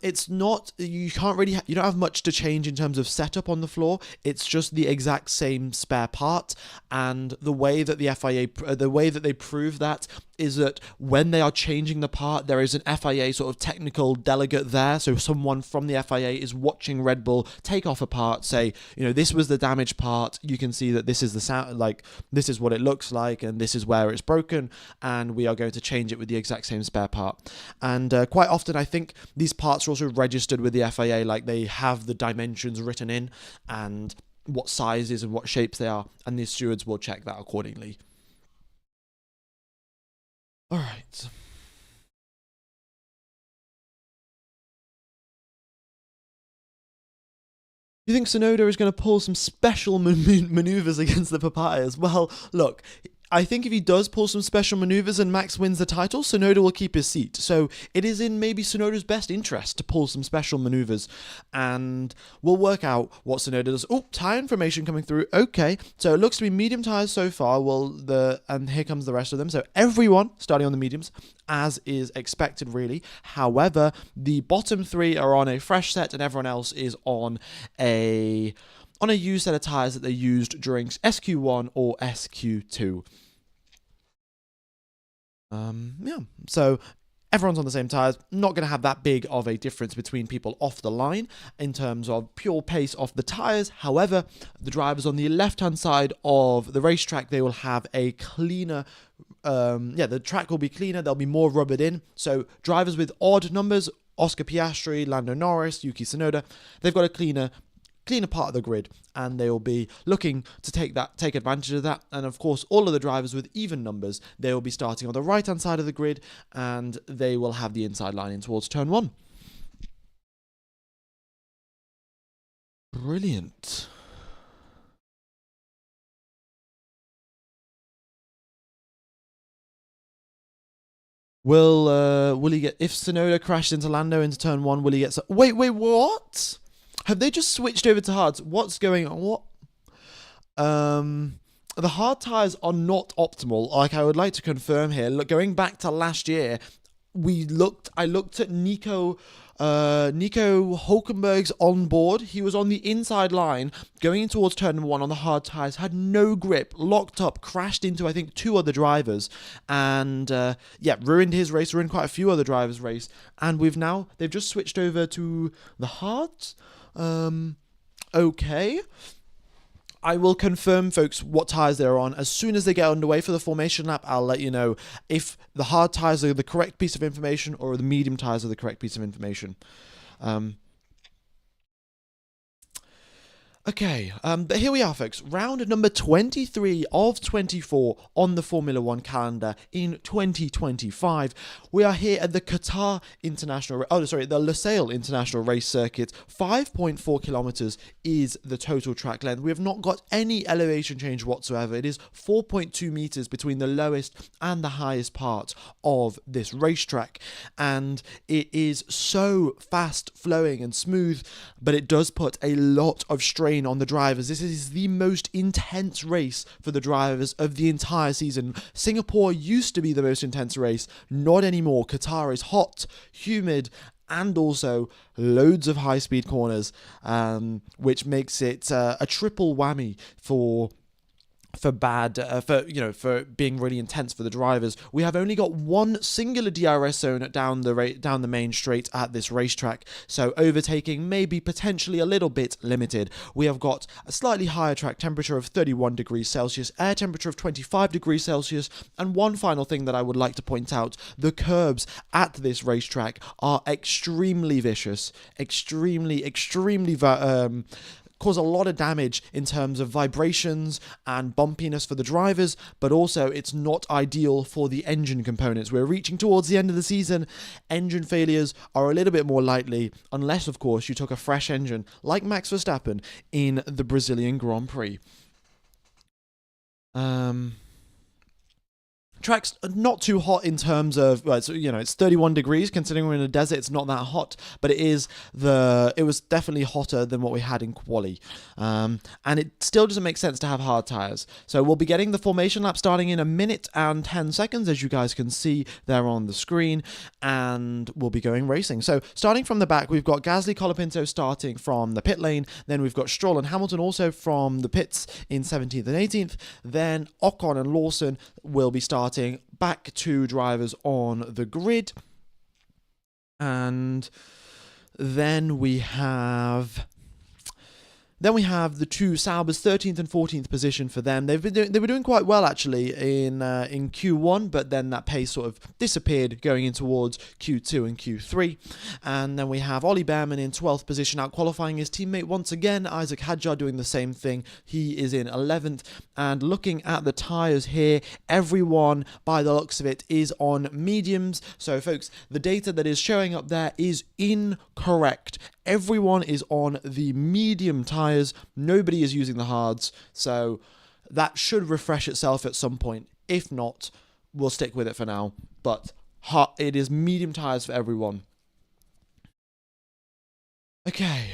It's not, you can't really, you don't have much to change in terms of setup on the floor. It's just the exact same spare part, and the way that the way that they prove that is that when they are changing the part, there is an FIA sort of technical delegate there. So someone from the FIA is watching Red Bull take off a part, say, this was the damaged part. You can see that this is the sound, like this is what it looks like, and this is where it's broken, and we are going to change it with the exact same spare part. And quite often, I think these parts are also registered with the FIA, like they have the dimensions written in and what sizes and what shapes they are, and the stewards will check that accordingly. All right. Do you think Tsunoda is going to pull some special maneuvers against the Papayas? Well, look, I think if he does pull some special maneuvers and Max wins the title, Tsunoda will keep his seat. So it is in maybe Tsunoda's best interest to pull some special maneuvers, and we'll work out what Tsunoda does. Oh, tyre information coming through. Okay, so it looks to be medium tyres so far. And here comes the rest of them. So everyone starting on the mediums, as is expected, really. However, the bottom three are on a fresh set, and everyone else is on a used set of tyres that they used during SQ1 or SQ2. So everyone's on the same tyres. Not going to have that big of a difference between people off the line in terms of pure pace off the tyres. However, the drivers on the left-hand side of the racetrack, they will have a cleaner the track will be cleaner. There'll be more rubbered in. So drivers with odd numbers, Oscar Piastri, Lando Norris, Yuki Tsunoda, they've got a cleaner part of the grid, and they will be looking to take advantage of that. And of course, all of the drivers with even numbers, they will be starting on the right hand side of the grid, and they will have the inside line in towards turn 1. Brilliant. Will he get, if Tsunoda crashed into Lando into turn 1, will he get wait, what? Have they just switched over to hards? What's going on? What? The hard tyres are not optimal. Like, I would like to confirm here. Look, going back to last year, I looked at Nico Hulkenberg's on board. He was on the inside line going towards turn 1 on the hard tyres, had no grip, locked up, crashed into I think 2 other drivers, and ruined his race, ruined quite a few other drivers' race. And they've just switched over to the hards. Okay. I will confirm, folks, what tyres they're on. As soon as they get underway for the formation lap, I'll let you know if the hard tyres are the correct piece of information or the medium tyres are the correct piece of information. Okay, but here we are, folks. Round number 23 of 24 on the Formula 1 calendar in 2025. We are here at the Qatar International... the Lusail International Race Circuit. 5.4 kilometers is the total track length. We have not got any elevation change whatsoever. It is 4.2 meters between the lowest and the highest part of this racetrack. And it is so fast-flowing and smooth, but it does put a lot of strain on the drivers. This is the most intense race for the drivers of the entire season. Singapore used to be the most intense race, not anymore. Qatar is hot, humid, and also loads of high-speed corners, which makes it a triple whammy for being really intense for the drivers. We have only got one singular DRS zone down the main straight at this racetrack, so overtaking may be potentially a little bit limited. We have got a slightly higher track temperature of 31 degrees Celsius, air temperature of 25 degrees Celsius, and one final thing that I would like to point out, the curbs at this racetrack are extremely vicious, extremely cause a lot of damage in terms of vibrations and bumpiness for the drivers, but also it's not ideal for the engine components. We're reaching towards the end of the season. Engine failures are a little bit more likely, unless, of course, you took a fresh engine like Max Verstappen in the Brazilian Grand Prix. Track's not too hot in terms of, it's 31 degrees. Considering we're in a desert, it's not that hot, but it was definitely hotter than what we had in quali. And it still doesn't make sense to have hard tyres. So we'll be getting the formation lap starting in 1 minute and 10 seconds, as you guys can see there on the screen, and we'll be going racing. So starting from the back, we've got Gasly, Colapinto starting from the pit lane. Then we've got Stroll and Hamilton also from the pits in 17th and 18th. Then Ocon and Lawson will be starting back to drivers on the grid, and then we have the two Saubers, 13th and 14th position for them. They were doing quite well actually in Q1, but then that pace sort of disappeared going in towards Q2 and Q3. And then we have Ollie Behrman in 12th position, out qualifying his teammate once again. Isaac Hadjar doing the same thing. He is in 11th. And looking at the tyres here, everyone, by the looks of it, is on mediums. So folks, the data that is showing up there is incorrect. Everyone is on the medium tyres. Nobody is using the hards. So that should refresh itself at some point. If not, we'll stick with it for now. But it is medium tyres for everyone. Okay,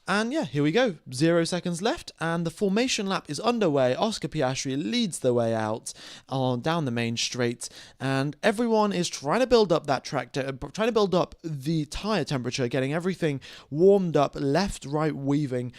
and yeah, here we go. 0 seconds left, and the formation lap is underway. Oscar Piastri leads the way out down the main straight, and everyone is trying to build up that track, trying to build up the tyre temperature, getting everything warmed up, left, right, weaving,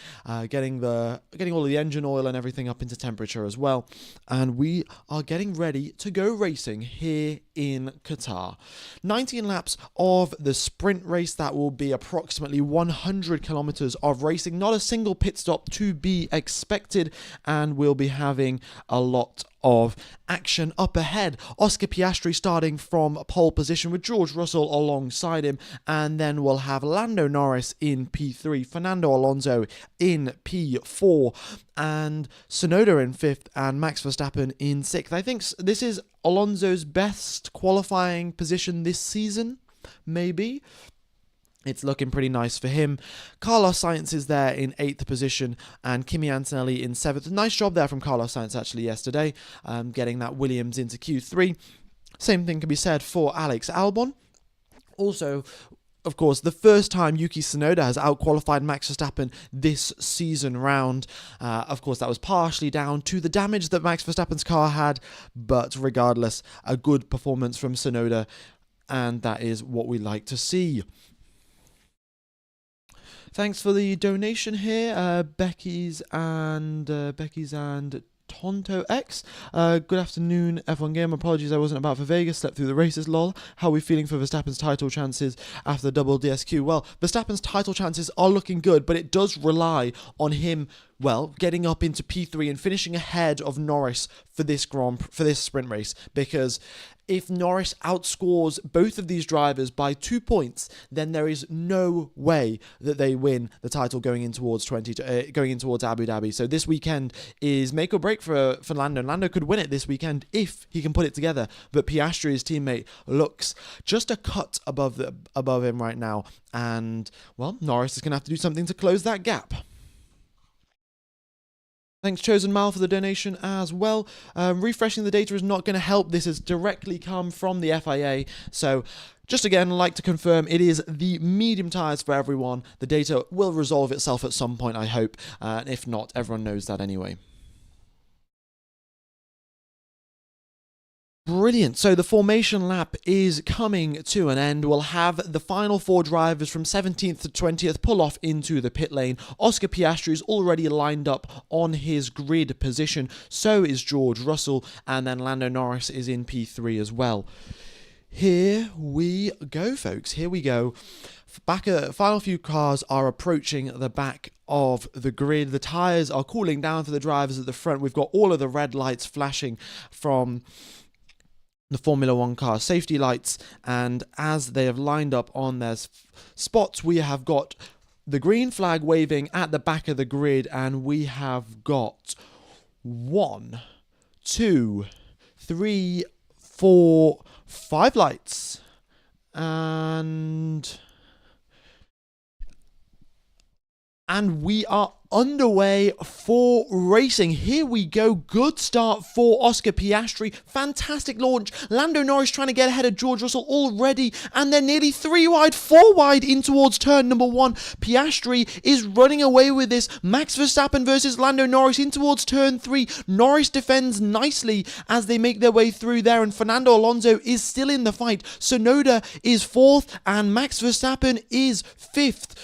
getting all of the engine oil and everything up into temperature as well. And we are getting ready to go racing here in Qatar. 19 laps of the sprint race. That will be approximately 100 kilometers of racing. Not a single pit stop to be expected, and we'll be having a lot of action up ahead. Oscar Piastri starting from pole position with George Russell alongside him, and then we'll have Lando Norris in P3, Fernando Alonso in P4, and Tsunoda in 5th, and Max Verstappen in 6th. I think this is Alonso's best qualifying position this season, maybe. It's looking pretty nice for him. Carlos Sainz is there in 8th position, and Kimi Antonelli in 7th. Nice job there from Carlos Sainz actually yesterday, getting that Williams into Q3. Same thing can be said for Alex Albon. Also, of course, the first time Yuki Tsunoda has outqualified Max Verstappen this season round. Of course, that was partially down to the damage that Max Verstappen's car had, but regardless, a good performance from Tsunoda, and that is what we like to see. Thanks for the donation here, Becky's and Tonto X. Good afternoon, F1 Game. Apologies I wasn't about for Vegas, slept through the races, lol. How are we feeling for Verstappen's title chances after the double DSQ? Well, Verstappen's title chances are looking good, but it does rely on him, well, getting up into P3 and finishing ahead of Norris for this sprint race, because if Norris outscores both of these drivers by 2 points, then there is no way that they win the title going in towards Abu Dhabi. So this weekend is make or break for Lando. Lando could win it this weekend if he can put it together, but Piastri, his teammate, looks just a cut above him right now, and well, Norris is going to have to do something to close that gap. Thanks, Chosen Mal, for the donation as well. Refreshing the data is not going to help. This has directly come from the FIA. So, just again, like to confirm, it is the medium tyres for everyone. The data will resolve itself at some point, I hope. If not, everyone knows that anyway. Brilliant. So the formation lap is coming to an end. We'll have the final 4 drivers from 17th to 20th pull off into the pit lane. Oscar Piastri is already lined up on his grid position. So is George Russell. And then Lando Norris is in P3 as well. Here we go, folks. Here we go. Final few cars are approaching the back of the grid. The tyres are cooling down for the drivers at the front. We've got all of the red lights flashing from the Formula 1 car safety lights, and as they have lined up on their spots, we have got the green flag waving at the back of the grid, and we have got 1, 2, 3, 4, 5 lights, and we are underway for racing. Here we go. Good start for Oscar Piastri. Fantastic launch. Lando Norris trying to get ahead of George Russell already, and they're nearly 3 wide, 4 wide in towards turn number 1. Piastri is running away with this. Max Verstappen versus Lando Norris in towards turn 3. Norris defends nicely as they make their way through there, and Fernando Alonso is still in the fight. Tsunoda is 4th, and Max Verstappen is 5th.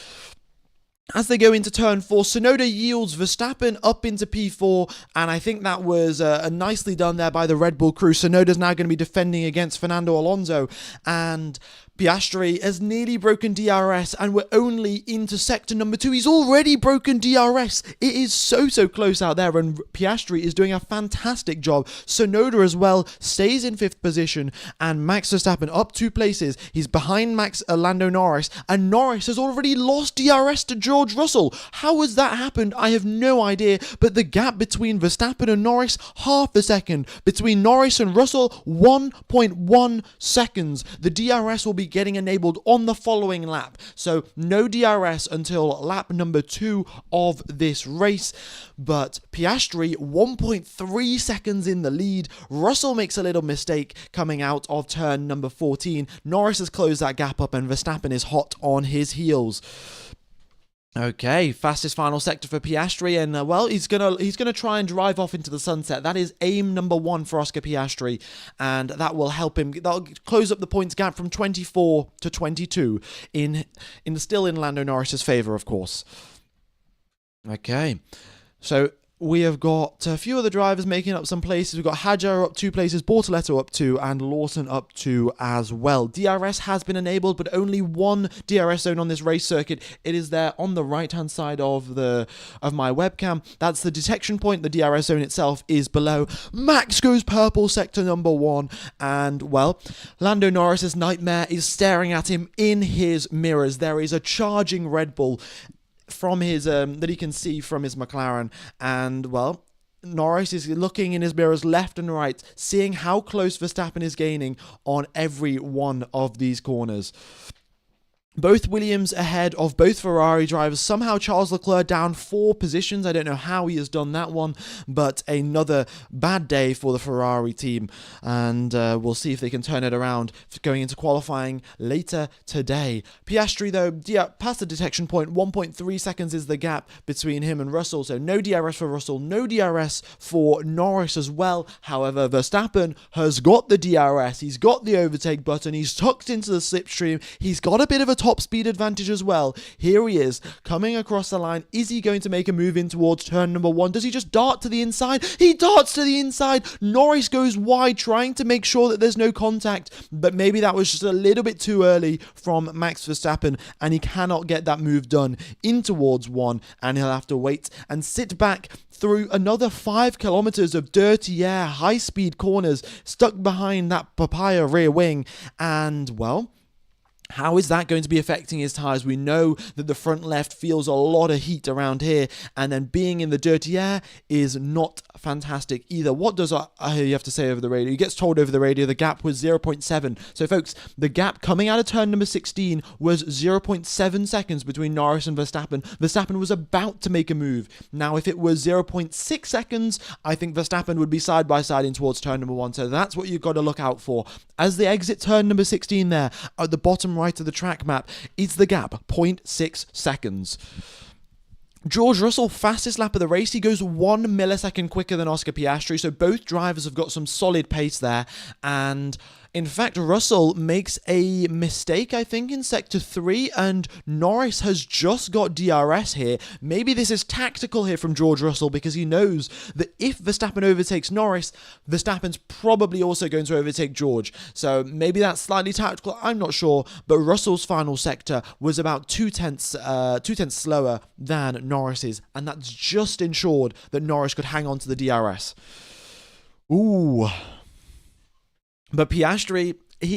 As they go into turn 4, Tsunoda yields Verstappen up into P4, and I think that was nicely done there by the Red Bull crew. Tsunoda's now going to be defending against Fernando Alonso, and Piastri has nearly broken DRS, and we're only into sector number 2. He's already broken DRS. It is so close out there, and Piastri is doing a fantastic job. Tsunoda as well stays in 5th position, and Max Verstappen up 2 places. He's behind Lando Norris, and Norris has already lost DRS to George Russell. How has that happened? I have no idea, but the gap between Verstappen and Norris, half a second. Between Norris and Russell, 1.1 seconds. The DRS will be Piastri getting enabled on the following lap. So no DRS until lap number 2 of this race. But Piastri 1.3 seconds in the lead. Russell makes a little mistake coming out of turn number 14. Norris has closed that gap up and Verstappen is hot on his heels. Okay, fastest final sector for Piastri, and well, he's gonna try and drive off into the sunset. That is aim number 1 for Oscar Piastri, and that will help him. That'll close up the points gap from 24 to 22 still in Lando Norris's favour, of course. Okay, so we have got a few other drivers making up some places. We've got Hadjar up 2 places, Bortoletto up 2, and Lawson up 2 as well. DRS has been enabled, but only one DRS zone on this race circuit. It is there on the right-hand side of my webcam. That's the detection point. The DRS zone itself is below. Max goes purple, sector number 1, and, well, Lando Norris's nightmare is staring at him in his mirrors. There is a charging Red Bull from his that he can see from his McLaren, and well, Norris is looking in his mirrors left and right, seeing how close Verstappen is gaining on every one of these corners. Both Williams ahead of both Ferrari drivers. Somehow Charles Leclerc down 4 positions. I don't know how he has done that one, but another bad day for the Ferrari team. And we'll see if they can turn it around going into qualifying later today. Piastri, though, past the detection point. 1.3 seconds is the gap between him and Russell. So no DRS for Russell, no DRS for Norris as well. However, Verstappen has got the DRS. He's got the overtake button. He's tucked into the slipstream. He's got a bit of a top speed advantage as well. Here he is coming across the line. Is he going to make a move in towards turn number 1? Does he just dart to the inside? He darts to the inside. Norris goes wide, trying to make sure that there's no contact, but maybe that was just a little bit too early from Max Verstappen, and he cannot get that move done in towards 1, and he'll have to wait and sit back through another 5 kilometers of dirty air, high-speed corners, stuck behind that papaya rear wing, and, well, how is that going to be affecting his tyres? We know that the front left feels a lot of heat around here, and then being in the dirty air is not fantastic either. What does you have to say over the radio? He gets told over the radio the gap was 0.7. So, folks, the gap coming out of turn number 16 was 0.7 seconds between Norris and Verstappen. Verstappen was about to make a move. Now, if it was 0.6 seconds, I think Verstappen would be side by side in towards turn number 1. So that's what you've got to look out for. As they exit turn number 16 there, at the bottom right of the track map, is the gap 0.6 seconds. George Russell, fastest lap of the race. He goes 1 millisecond quicker than Oscar Piastri, so both drivers have got some solid pace there. And in fact, Russell makes a mistake, I think, in Sector 3, and Norris has just got DRS here. Maybe this is tactical here from George Russell, because he knows that if Verstappen overtakes Norris, Verstappen's probably also going to overtake George. So maybe that's slightly tactical, I'm not sure, but Russell's final sector was about 2/10 slower than Norris's, and that's just ensured that Norris could hang on to the DRS. Ooh. But Piastri,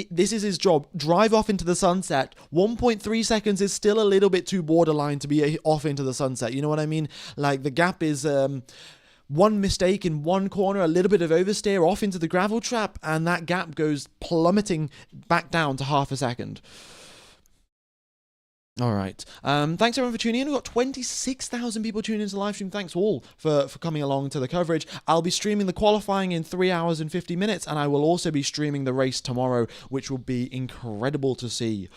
this is his job. Drive off into the sunset. 1.3 seconds is still a little bit too borderline to be off into the sunset. You know what I mean? Like, the gap is one mistake in one corner, a little bit of oversteer off into the gravel trap, and that gap goes plummeting back down to half a second. All right. Thanks everyone for tuning in. We've got 26,000 people tuning into the live stream. Thanks all for coming along to the coverage. I'll be streaming the qualifying in 3 hours and 50 minutes, and I will also be streaming the race tomorrow, which will be incredible to see.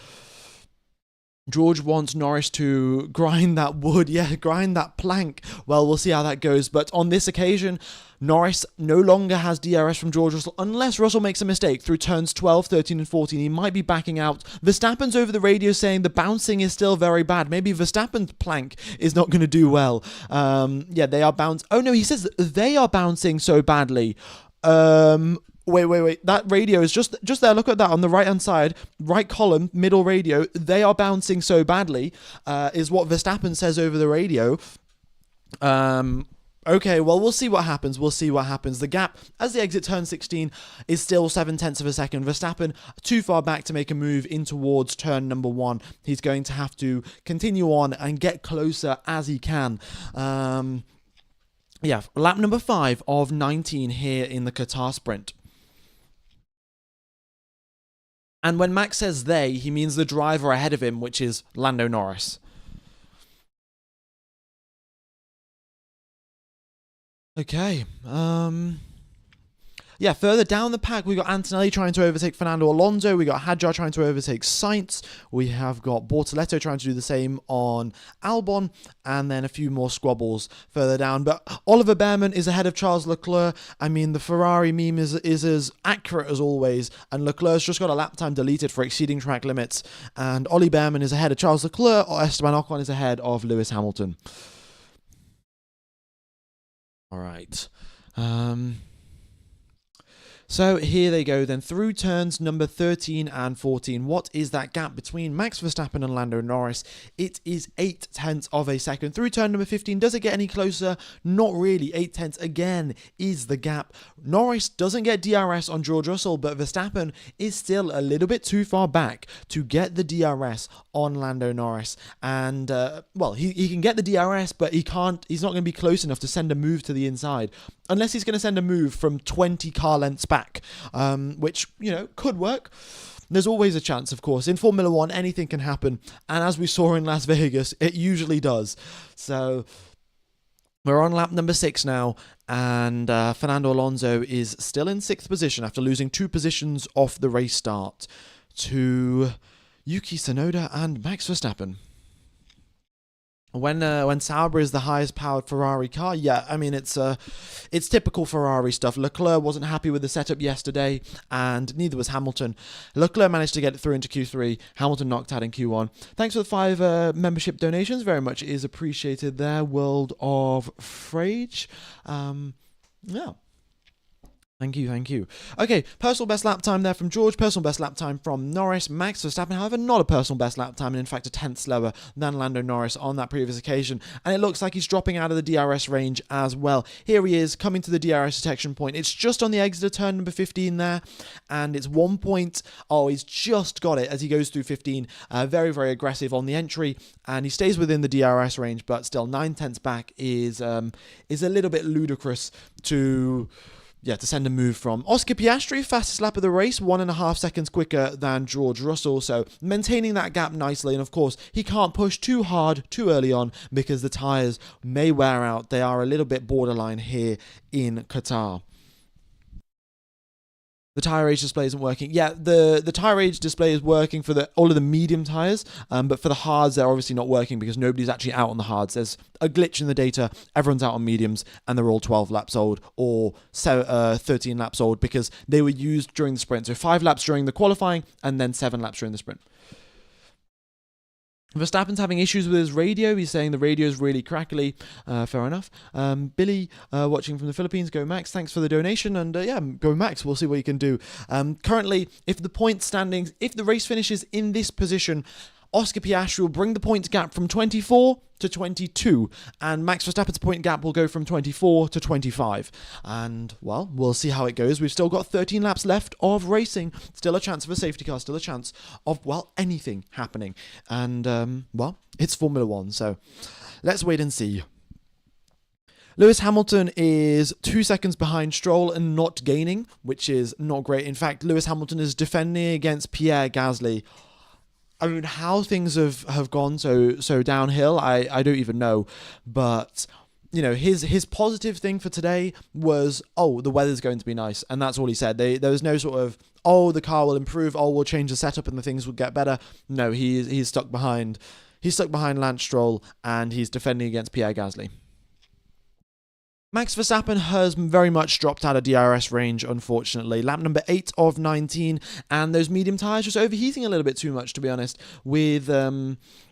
George wants Norris to grind that wood. Yeah, grind that plank. Well, we'll see how that goes. But on this occasion, Norris no longer has DRS from George Russell, unless Russell makes a mistake through turns 12, 13, and 14. He might be backing out. Verstappen's over the radio saying the bouncing is still very bad. Maybe Verstappen's plank is not going to do well. Yeah, they are bouncing. Oh, no, he says they are bouncing so badly. Wait. That radio is just there. Look at that on the right-hand side. Right column, middle radio. They are bouncing so badly, is what Verstappen says over the radio. Okay, well, we'll see what happens. The gap, as they exit turn 16, is still 0.7 of a second. Verstappen too far back to make a move in towards turn number 1. He's going to have to continue on and get closer as he can. Yeah, lap number 5 of 19 here in the Qatar sprint. And when Max says they, he means the driver ahead of him, which is Lando Norris. Okay. Yeah, further down the pack, we got Antonelli trying to overtake Fernando Alonso. We got Hadjar trying to overtake Sainz. We have got Bortoletto trying to do the same on Albon, and then a few more squabbles further down. But Oliver Behrman is ahead of Charles Leclerc. I mean, the Ferrari meme is as accurate as always, and Leclerc's just got a lap time deleted for exceeding track limits. And Ollie Behrman is ahead of Charles Leclerc, or Esteban Ocon is ahead of Lewis Hamilton. All right. So here they go then, through turns number 13 and 14. What is that gap between Max Verstappen and Lando Norris? It is 0.8 of a second. Through turn number 15, does it get any closer? Not really. 0.8 again is the gap. Norris doesn't get DRS on George Russell, but Verstappen is still a little bit too far back to get the DRS on Lando Norris. And, well, he can get the DRS, but he's not going to be close enough to send a move to the inside. Unless he's going to send a move from 20 car lengths back, which, could work. There's always a chance, of course. In Formula One, anything can happen. And as we saw in Las Vegas, it usually does. So we're on lap number 6 now. And Fernando Alonso is still in 6th position after losing 2 positions off the race start to Yuki Tsunoda and Max Verstappen. When Sauber is the highest powered Ferrari car, yeah, I mean, it's typical Ferrari stuff. Leclerc wasn't happy with the setup yesterday, and neither was Hamilton. Leclerc managed to get it through into Q3. Hamilton knocked out in Q1. Thanks for the 5 membership donations. Very much is appreciated there. World of Frage. Yeah. Thank you. Okay, personal best lap time there from George, personal best lap time from Norris. Max Verstappen, however, not a personal best lap time, and in fact a 10th slower than Lando Norris on that previous occasion. And it looks like he's dropping out of the DRS range as well. Here he is, coming to the DRS detection point. It's just on the exit of turn number 15 there, and it's 1 point. Oh, he's just got it as he goes through 15. Very, very aggressive on the entry, and he stays within the DRS range, but still 9/10 back is a little bit ludicrous to send a move from. Oscar Piastri, fastest lap of the race, 1.5 seconds quicker than George Russell, so maintaining that gap nicely. And of course, he can't push too hard too early on because the tyres may wear out. They are a little bit borderline here in Qatar. The tyre age display isn't working. Yeah, the tyre age display is working for all of the medium tyres, but for the hards, they're obviously not working because nobody's actually out on the hards. There's a glitch in the data. Everyone's out on mediums, and they're all 12 laps old or 13 laps old because they were used during the sprint. So 5 laps during the qualifying and then 7 laps during the sprint. Verstappen's having issues with his radio. He's saying the radio is really crackly. Fair enough. Billy, watching from the Philippines, go Max. Thanks for the donation. And go Max. We'll see what you can do. Currently, if the race finishes in this position, Oscar Piastri will bring the points gap from 24 to 22, and Max Verstappen's point gap will go from 24 to 25. And, well, we'll see how it goes. We've still got 13 laps left of racing. Still a chance of a safety car. Still a chance of, anything happening. And, it's Formula One, so let's wait and see. Lewis Hamilton is 2 seconds behind Stroll and not gaining, which is not great. In fact, Lewis Hamilton is defending against Pierre Gasly. I mean, how things have gone so downhill, I don't even know. But, his positive thing for today was, the weather's going to be nice. And that's all he said. There was no sort of, the car will improve, we'll change the setup and the things will get better. No, he's stuck behind. He's stuck behind Lance Stroll, and he's defending against Pierre Gasly. Max Verstappen has very much dropped out of DRS range, unfortunately. Lap number 8 of 19, and those medium tyres just overheating a little bit too much, to be honest. With that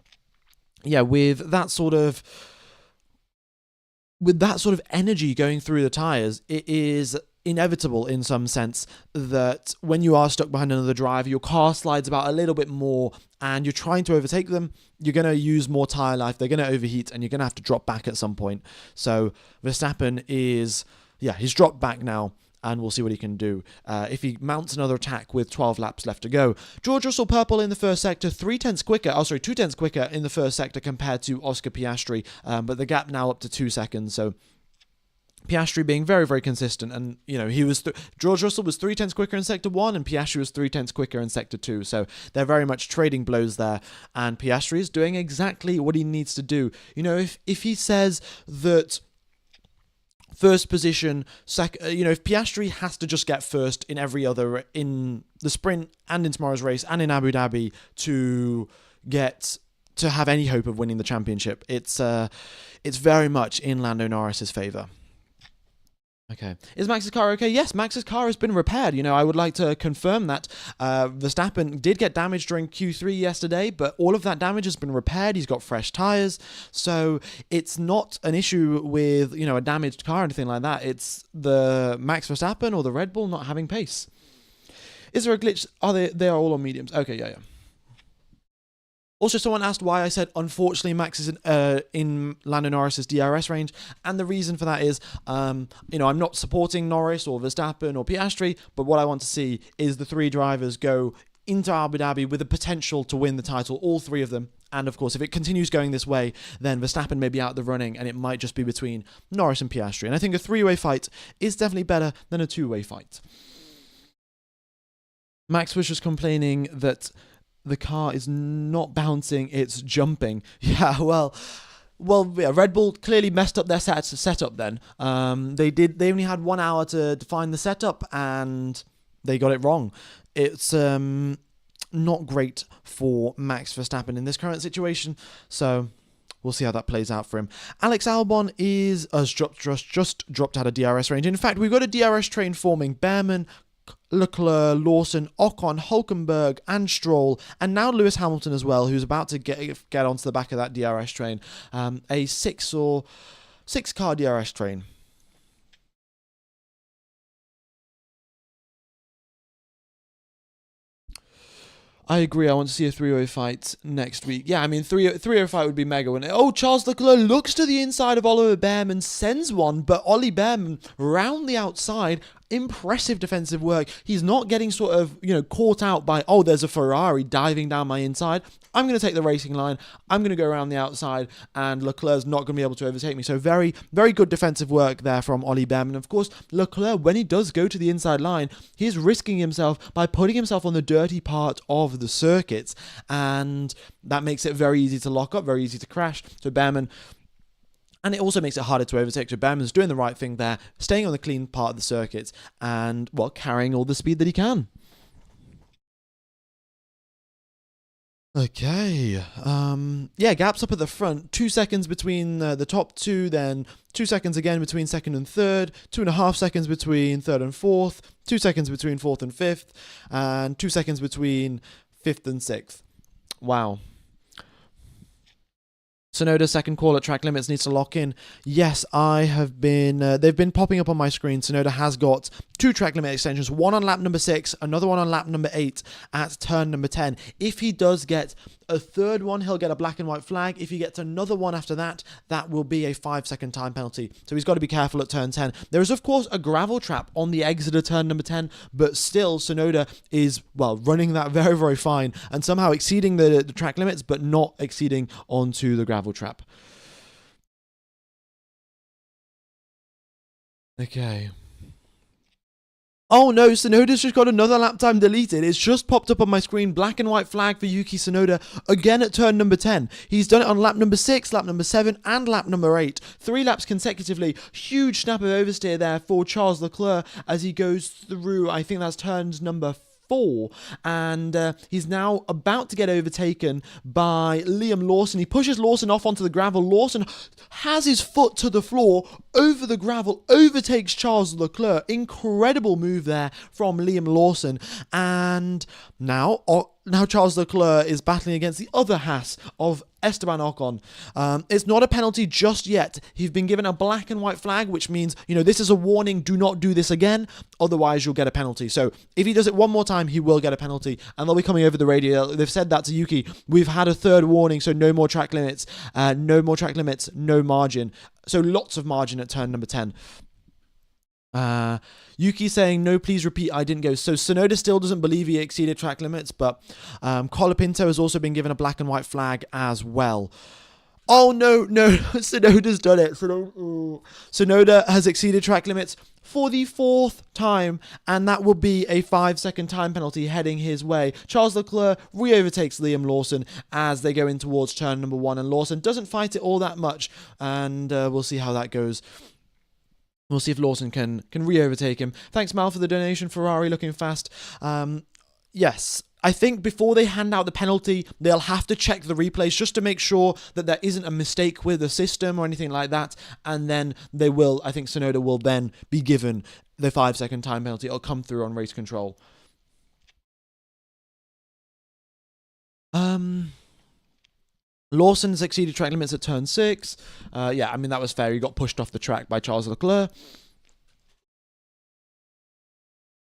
sort of energy going through the tyres, it is inevitable in some sense that when you are stuck behind another driver, your car slides about a little bit more and you're trying to overtake them, you're going to use more tyre life, they're going to overheat, and you're going to have to drop back at some point. So Verstappen he's dropped back now, and we'll see what he can do if he mounts another attack with 12 laps left to go. George Russell purple in the first sector, 2 tenths quicker in the first sector compared to Oscar Piastri, but the gap now up to 2 seconds, so Piastri being very, very consistent, and he was George Russell was 3/10 quicker in sector 1, and Piastri was 3/10 quicker in sector 2. So they're very much trading blows there, and Piastri is doing exactly what he needs to do. If he says that first position, if Piastri has to just get first in every other, in the sprint and in tomorrow's race and in Abu Dhabi to have any hope of winning the championship, it's very much in Lando Norris's favour. Okay. Is Max's car okay? Yes, Max's car has been repaired. I would like to confirm that Verstappen did get damaged during Q3 yesterday, but all of that damage has been repaired. He's got fresh tyres. So it's not an issue with, a damaged car or anything like that. It's the Max Verstappen or the Red Bull not having pace. Is there a glitch? They are all on mediums. Okay, yeah. Also, someone asked why I said, unfortunately, Max is in Lando Norris's DRS range. And the reason for that is, I'm not supporting Norris or Verstappen or Piastri, but what I want to see is the three drivers go into Abu Dhabi with the potential to win the title, all three of them. And of course, if it continues going this way, then Verstappen may be out of the running, and it might just be between Norris and Piastri. And I think a three-way fight is definitely better than a two-way fight. Max was just complaining that the car is not bouncing, it's jumping. Yeah, well, Red Bull clearly messed up their setup then. They only had 1 hour to define the setup, and they got it wrong. It's not great for Max Verstappen in this current situation, so we'll see how that plays out for him. Alex Albon has just dropped out of DRS range. In fact, we've got a DRS train forming. Behrman, Leclerc, Lawson, Ocon, Hulkenberg, and Stroll, and now Lewis Hamilton as well, who's about to get onto the back of that DRS train. A six car DRS train. I agree. I want to see a three-way fight next week. Yeah, I mean, three-way fight would be mega, wouldn't it? Oh, Charles Leclerc looks to the inside of Oliver Behrman, sends one, but Ollie Behrman round the outside. Impressive defensive work. He's not getting sort of, caught out by, there's a Ferrari diving down my inside. I'm going to take the racing line. I'm going to go around the outside, and Leclerc's not going to be able to overtake me. So very, very good defensive work there from Ollie Behrman. Of course, Leclerc, when he does go to the inside line, he's risking himself by putting himself on the dirty part of the circuit, and that makes it very easy to lock up, very easy to crash. So Behrman... And it also makes it harder to overtake. So Behrman's doing the right thing there, staying on the clean part of the circuit and, carrying all the speed that he can. Okay. Gaps up at the front. 2 seconds between the top two, then 2 seconds again between second and third, 2.5 seconds between third and fourth, 2 seconds between fourth and fifth, and 2 seconds between fifth and sixth. Wow. Tsunoda, second call at track limits, needs to lock in. Yes, I have been... they've been popping up on my screen. Tsunoda has got 2 track limit extensions, one on lap number 6, another one on lap number 8 at turn number 10. If he does get a third one, he'll get a black and white flag. If he gets another one after that, that will be a 5-second time penalty. So he's got to be careful at turn 10. There is, of course, a gravel trap on the exit of turn number 10, but still, Tsunoda is, running that very, very fine and somehow exceeding the track limits, but not exceeding onto the gravel trap. Okay. Oh no, Tsunoda's just got another lap time deleted. It's just popped up on my screen. Black and white flag for Yuki Tsunoda again at turn number 10. He's done it on lap number 6, lap number 7, and lap number 8. 3 laps consecutively. Huge snap of oversteer there for Charles Leclerc as he goes through, I think that's turns number 4, and he's now about to get overtaken by Liam Lawson. He pushes Lawson off onto the gravel. Lawson has his foot to the floor over the gravel, overtakes Charles Leclerc. Incredible move there from Liam Lawson, and now Charles Leclerc is battling against the other Haas of Esteban Ocon. It's not a penalty just yet. He's been given a black and white flag, which means, this is a warning. Do not do this again. Otherwise, you'll get a penalty. So if he does it one more time, he will get a penalty. And they'll be coming over the radio. They've said that to Yuki. We've had a third warning, so no more track limits. No more track limits, no margin. So lots of margin at turn number 10. Yuki saying, no, please repeat, I didn't go. So Tsunoda still doesn't believe he exceeded track limits, but Colapinto has also been given a black and white flag as well. Oh, no, no. Tsunoda's done it. Tsunoda has exceeded track limits for the 4th time, and that will be a 5-second time penalty heading his way. Charles Leclerc re-overtakes Liam Lawson as they go in towards turn number 1, and Lawson doesn't fight it all that much, and we'll see how that goes. We'll see if Lawson can re-overtake him. Thanks, Mal, for the donation. Ferrari looking fast. Yes, I think before they hand out the penalty, they'll have to check the replays just to make sure that there isn't a mistake with the system or anything like that. And then they will, I think Tsunoda will then be given the 5-second time penalty. It'll come through on race control. Lawson's exceeded track limits at turn 6. Yeah, I mean, that was fair. He got pushed off the track by Charles Leclerc.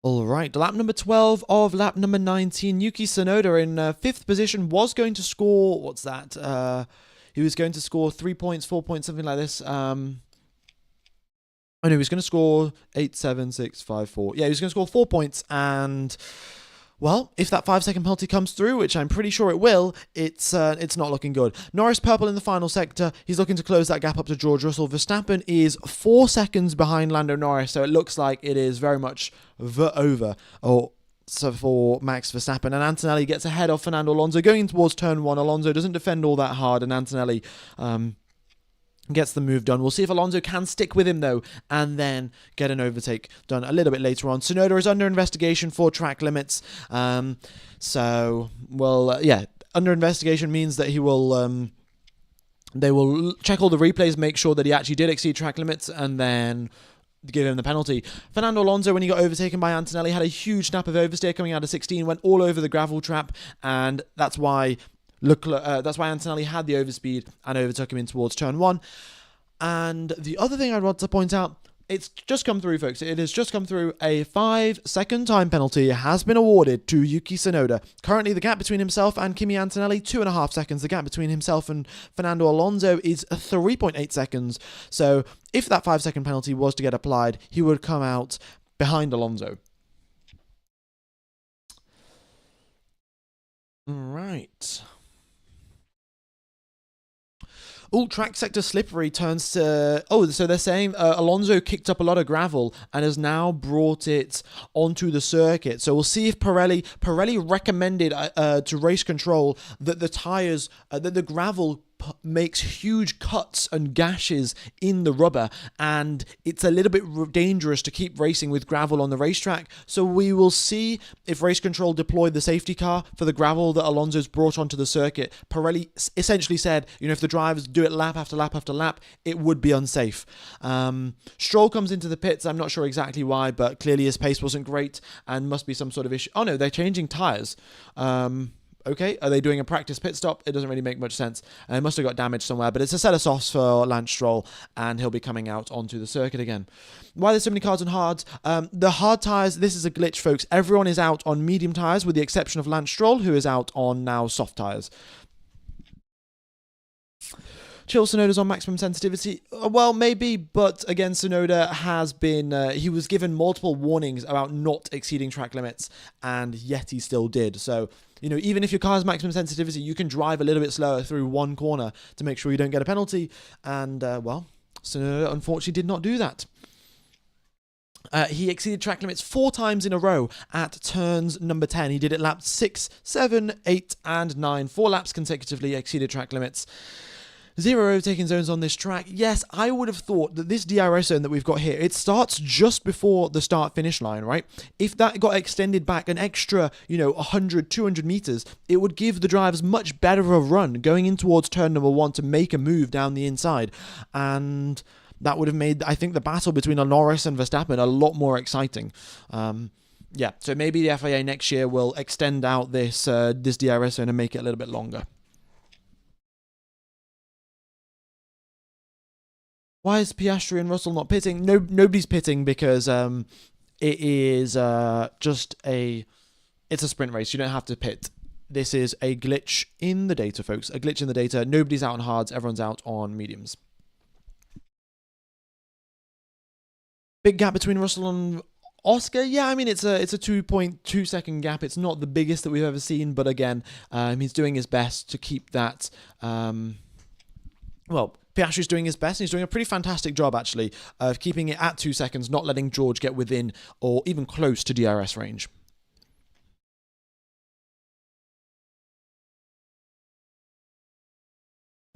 All right, lap number 12 of lap number 19. Yuki Tsunoda in 5th position was going to score, what's that? He was going to score 3 points, 4 points, something like this. Oh no, he was going to score 8, 7, 6, 5, 4. Yeah, he was going to score 4 points, and well, if that 5-second penalty comes through, which I'm pretty sure it will, it's not looking good. Norris purple in the final sector. He's looking to close that gap up to George Russell. Verstappen is 4 seconds behind Lando Norris, so it looks like it is very much over. So for Max Verstappen, and Antonelli gets ahead of Fernando Alonso going towards turn 1. Alonso doesn't defend all that hard, and Antonelli gets the move done. We'll see if Alonso can stick with him, though, and then get an overtake done a little bit later on. Tsunoda is under investigation for track limits. Yeah, under investigation means that he will... they will check all the replays, make sure that he actually did exceed track limits, and then give him the penalty. Fernando Alonso, when he got overtaken by Antonelli, had a huge snap of oversteer coming out of 16, went all over the gravel trap, and that's why Antonelli had the overspeed and overtook him in towards turn 1. And the other thing I'd want to point out, it's just come through, folks. It has just come through. A 5-second time penalty has been awarded to Yuki Tsunoda. Currently, the gap between himself and Kimi Antonelli, 2.5 seconds. The gap between himself and Fernando Alonso is 3.8 seconds. So if that 5-second penalty was to get applied, he would come out behind Alonso. All right. Oh, track sector slippery turns to... Oh, so they're saying Alonso kicked up a lot of gravel and has now brought it onto the circuit. So we'll see if Pirelli recommended to race control that the tyres, that the gravel makes huge cuts and gashes in the rubber, and it's a little bit dangerous to keep racing with gravel on the racetrack. So we will see if race control deployed the safety car for the gravel that Alonso's brought onto the circuit. Pirelli essentially said, if the drivers do it lap after lap after lap, it would be unsafe. Stroll comes into the pits. I'm not sure exactly why, but clearly his pace wasn't great and must be some sort of issue. Oh no, they're changing tyres. Okay, are they doing a practice pit stop? It doesn't really make much sense. It must have got damaged somewhere, but it's a set of softs for Lance Stroll, and he'll be coming out onto the circuit again. Why there's so many cars on hards? The hard tyres, this is a glitch, folks. Everyone is out on medium tyres, with the exception of Lance Stroll, who is out on now soft tyres. Chill Tsunoda's on maximum sensitivity. Well, maybe, but again, Tsunoda has been... he was given multiple warnings about not exceeding track limits, and yet he still did. So, even if your car has maximum sensitivity, you can drive a little bit slower through one corner to make sure you don't get a penalty. And, Tsunoda unfortunately did not do that. He exceeded track limits 4 times in a row at turns number 10. He did it laps 6, 7, 8, and 9. 4 laps consecutively exceeded track limits. 0 overtaking zones on this track. Yes, I would have thought that this DRS zone that we've got here, it starts just before the start-finish line, right? If that got extended back an extra, 100, 200 meters, it would give the drivers much better of a run going in towards turn number 1 to make a move down the inside. And that would have made, I think, the battle between Norris and Verstappen a lot more exciting. Yeah, so maybe the FIA next year will extend out this DRS zone and make it a little bit longer. Why is Piastri and Russell not pitting? Nobody's pitting because it is just it's a sprint race. You don't have to pit. This is a glitch in the data, folks. A glitch in the data. Nobody's out on hards. Everyone's out on mediums. Big gap between Russell and Oscar. Yeah, I mean, it's a 2.2 second gap. It's not the biggest that we've ever seen, but again, he's doing his best to keep that... well, Piastri's doing his best, and he's doing a pretty fantastic job, actually, of keeping it at 2 seconds, not letting George get within or even close to DRS range.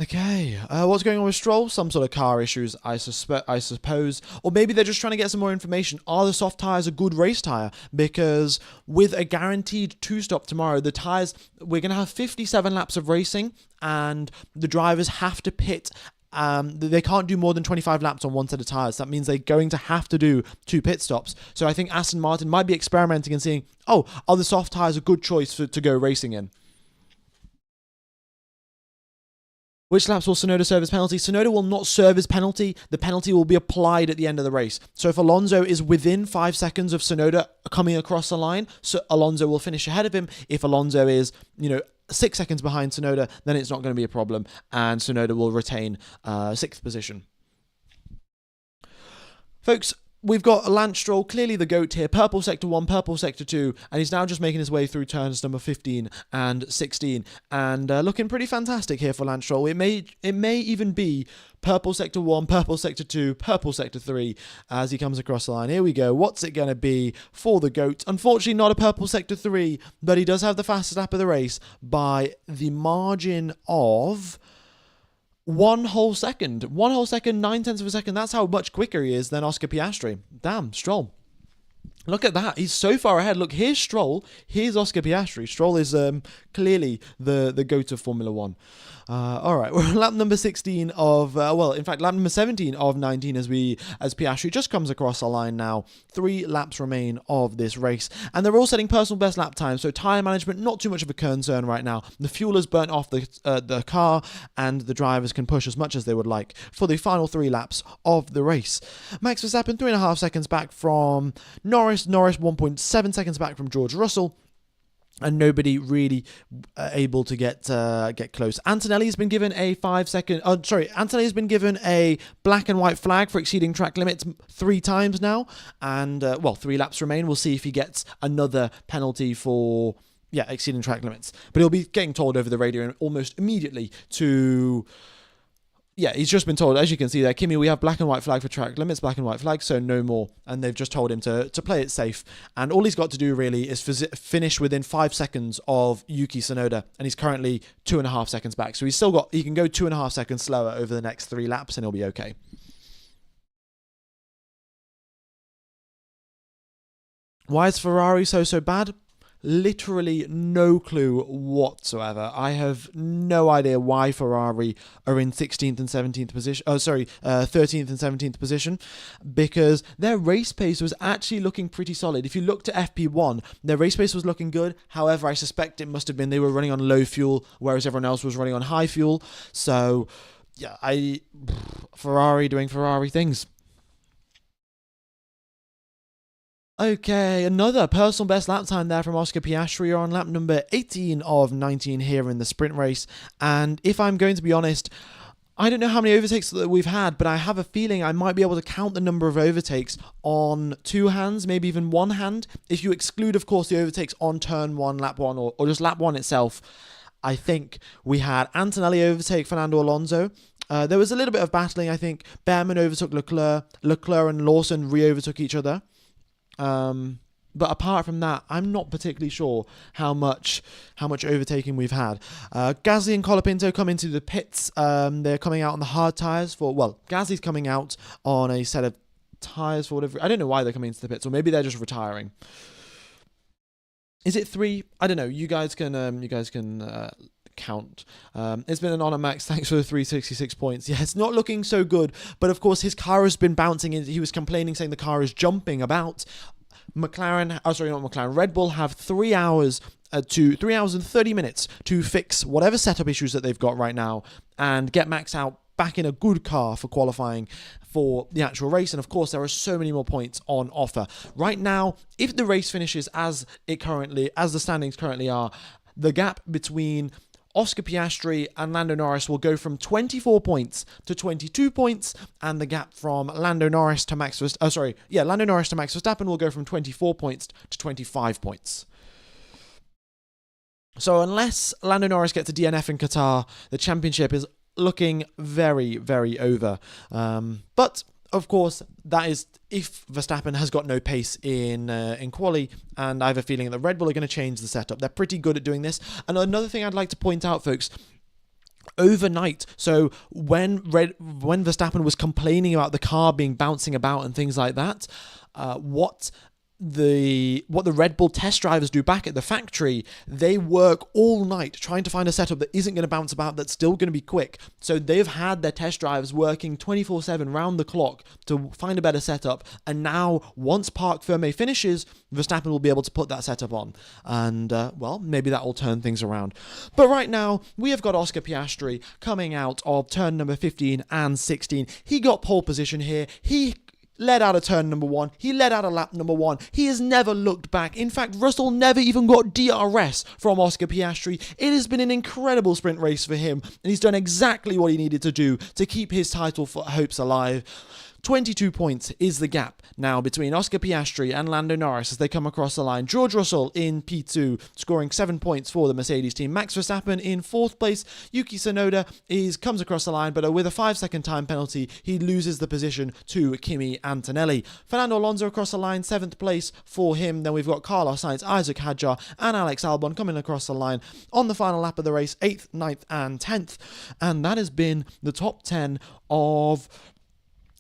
Okay, what's going on with Stroll? Some sort of car issues, I suppose. Or maybe they're just trying to get some more information. Are the soft tyres a good race tyre? Because with a guaranteed 2-stop tomorrow, the tyres, we're going to have 57 laps of racing, and the drivers have to pit. They can't do more than 25 laps on one set of tyres. That means they're going to have to do 2 pit stops. So I think Aston Martin might be experimenting and seeing, are the soft tyres a good choice to go racing in? Which laps will Tsunoda serve his penalty? Tsunoda will not serve his penalty. The penalty will be applied at the end of the race. So if Alonso is within 5 seconds of Tsunoda coming across the line, so Alonso will finish ahead of him. If Alonso is, 6 seconds behind Tsunoda, then it's not going to be a problem, and Tsunoda will retain 6th position. Folks, we've got Lance Stroll, clearly the GOAT here, purple sector 1, purple sector 2, and he's now just making his way through turns number 15 and 16, and looking pretty fantastic here for Lance Stroll. It may even be purple sector 1, purple sector 2, purple sector 3 as he comes across the line. Here we go. What's it going to be for the GOAT? Unfortunately, not a purple sector 3, but he does have the fastest lap of the race by the margin of 1 whole second. 1 whole second, 9/10 of a second. That's how much quicker he is than Oscar Piastri. Damn, Stroll. Look at that. He's so far ahead. Look, here's Stroll. Here's Oscar Piastri. Stroll is clearly the GOAT of Formula 1. All right, we're on lap number 16 of, lap number 17 of 19 as Piastri just comes across the line now. 3 laps remain of this race, and they're all setting personal best lap times, so tyre management, not too much of a concern right now. The fuel has burnt off the car, and the drivers can push as much as they would like for the final 3 laps of the race. Max Verstappen, 3.5 seconds back from Norris 1.7 seconds back from George Russell, and nobody really able to get close. Antonelli's been given a Antonelli's been given a black and white flag for exceeding track limits 3 times now, and 3 laps remain. We'll see if he gets another penalty for exceeding track limits, but he'll be getting told over the radio almost immediately to. Yeah, he's just been told, as you can see there, Kimi, we have black and white flag for track limits, black and white flag, so no more. And they've just told him to play it safe. And all he's got to do really is finish within 5 seconds of Yuki Tsunoda, and he's currently 2.5 seconds back. So he can go 2.5 seconds slower over the next 3 laps, and he'll be okay. Why is Ferrari so bad? Literally no clue whatsoever. I have no idea why Ferrari are in 16th and 17th position. 13th and 17th position, because their race pace was actually looking pretty solid. If you look to FP1, their race pace was looking good. However, I suspect it must have been they were running on low fuel, whereas everyone else was running on high fuel. So, Ferrari doing Ferrari things. Okay, another personal best lap time there from Oscar Piastri on lap number 18 of 19 here in the sprint race. And if I'm going to be honest, I don't know how many overtakes that we've had, but I have a feeling I might be able to count the number of overtakes on 2 hands, maybe even 1 hand. If you exclude, of course, the overtakes on turn 1, lap 1, or just lap 1 itself. I think we had Antonelli overtake Fernando Alonso. There was a little bit of battling, I think. Behrman overtook Leclerc. Leclerc and Lawson re-overtook each other. But apart from that, I'm not particularly sure how much overtaking we've had. Gasly and Colapinto come into the pits. They're coming out on the hard tyres Gasly's coming out on a set of tyres for whatever. I don't know why they're coming into the pits, or maybe they're just retiring. Is it 3? I don't know. You guys can count. It's been an honour, Max. Thanks for the 366 points. Yeah, it's not looking so good, but of course his car has been bouncing. He was complaining, saying the car is jumping about. Red Bull have 3 hours and 30 minutes to fix whatever setup issues that they've got right now and get Max out back in a good car for qualifying for the actual race. And of course, there are so many more points on offer right now. If the race finishes as the standings currently are, the gap between Oscar Piastri and Lando Norris will go from 24 points to 22 points, and the gap from Lando Norris to Max Verstappen will go from 24 points to 25 points. So unless Lando Norris gets a DNF in Qatar, the championship is looking very, very over. But of course, that is if Verstappen has got no pace in quali, and I have a feeling that Red Bull are going to change the setup. They're pretty good at doing this. And another thing I'd like to point out, folks, overnight, so when Verstappen was complaining about the car being bouncing about and things like that, what the Red Bull test drivers do back at the factory, they work all night trying to find a setup that isn't going to bounce about, that's still going to be quick. So they've had their test drivers working 24/7 round the clock to find a better setup, and now once Parc Fermé finishes, Verstappen will be able to put that setup on, and well, maybe that will turn things around. But right now we have got Oscar Piastri coming out of turn number 15 and 16. He got pole position here. He led out of turn number 1. He led out of lap number 1. He has never looked back. In fact, Russell never even got DRS from Oscar Piastri. It has been an incredible sprint race for him, and he's done exactly what he needed to do to keep his title hopes alive. 22 points is the gap now between Oscar Piastri and Lando Norris as they come across the line. George Russell in P2, scoring 7 points for the Mercedes team. Max Verstappen in 4th place. Yuki Tsunoda comes across the line, but with a 5-second time penalty, he loses the position to Kimi Antonelli. Fernando Alonso across the line, 7th place for him. Then we've got Carlos Sainz, Isaac Hadjar, and Alex Albon coming across the line on the final lap of the race, 8th, 9th, and 10th. And that has been the top 10 of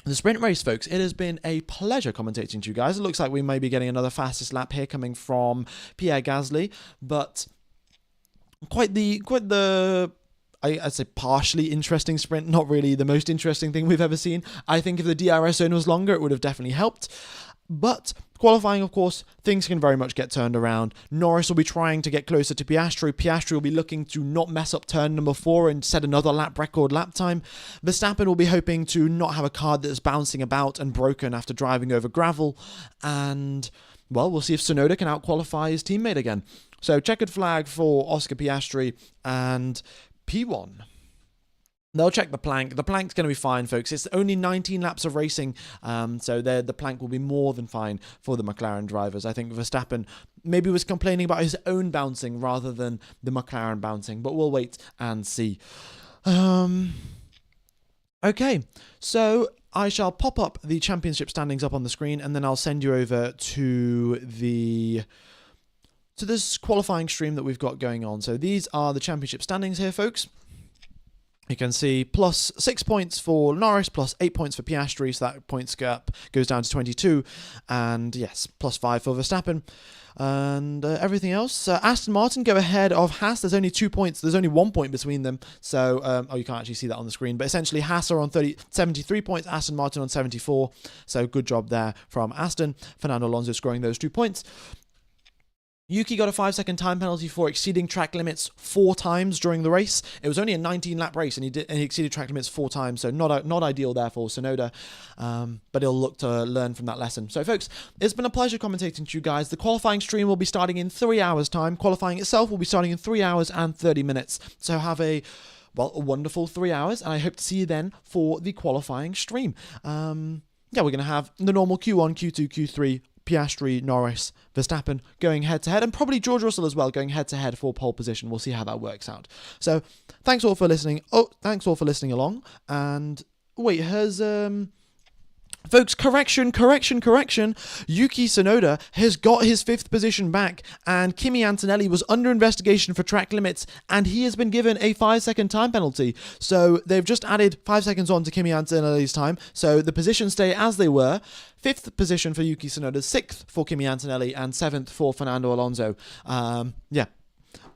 the sprint race, folks. It has been a pleasure commentating to you guys. It looks like we may be getting another fastest lap here coming from Pierre Gasly, but quite the I'd say partially interesting sprint, not really the most interesting thing we've ever seen. I think if the DRS zone was longer, it would have definitely helped. But qualifying, of course, things can very much get turned around. Norris will be trying to get closer to Piastri. Piastri will be looking to not mess up turn number 4 and set another record lap time. Verstappen will be hoping to not have a car that's bouncing about and broken after driving over gravel. And, well, we'll see if Tsunoda can out-qualify his teammate again. So, checkered flag for Oscar Piastri and P1. They'll check the plank. The plank's going to be fine, folks. It's only 19 laps of racing, so the plank will be more than fine for the McLaren drivers. I think Verstappen maybe was complaining about his own bouncing rather than the McLaren bouncing, but we'll wait and see. Okay, so I shall pop up the championship standings up on the screen, and then I'll send you over to this qualifying stream that we've got going on. So these are the championship standings here, folks. You can see plus 6 points for Norris, plus 8 points for Piastri, so that points gap goes down to 22. And yes, plus 5 for Verstappen. And everything else, Aston Martin go ahead of Haas. There's only 2 points. There's only 1 point between them. So, you can't actually see that on the screen. But essentially, Haas are on 73 points, Aston Martin on 74. So, good job there from Aston. Fernando Alonso scoring those 2 points. Yuki got a 5-second time penalty for exceeding track limits 4 times during the race. It was only a 19-lap race, and he exceeded track limits 4 times, so not ideal there for Tsunoda. But he'll look to learn from that lesson. So, folks, it's been a pleasure commentating to you guys. The qualifying stream will be starting in 3 hours' time. Qualifying itself will be starting in 3 hours and 30 minutes. So have a wonderful 3 hours, and I hope to see you then for the qualifying stream. We're going to have the normal Q1, Q2, Q3, Piastri, Norris, Verstappen going head-to-head, and probably George Russell as well going head-to-head for pole position. We'll see how that works out. So, thanks all for listening. Thanks all for listening along. And wait, folks, correction. Yuki Tsunoda has got his 5th position back, and Kimi Antonelli was under investigation for track limits, and he has been given a 5-second time penalty. So they've just added 5 seconds on to Kimi Antonelli's time, so the positions stay as they were. 5th position for Yuki Tsunoda, 6th for Kimi Antonelli, and 7th for Fernando Alonso.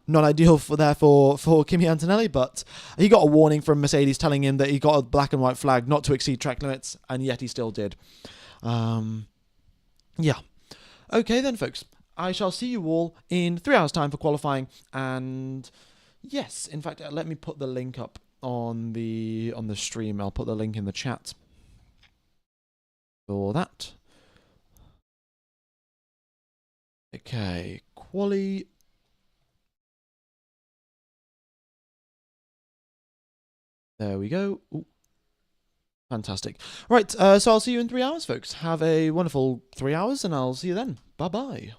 Not ideal for Kimi Antonelli, but he got a warning from Mercedes telling him that he got a black and white flag not to exceed track limits, and yet he still did. Okay then, folks. I shall see you all in 3 hours' time for qualifying, and yes, in fact, let me put the link up on the stream. I'll put the link in the chat for that. Okay, quali. There we go. Ooh. Fantastic. Right, so I'll see you in 3 hours, folks. Have a wonderful 3 hours, and I'll see you then. Bye-bye.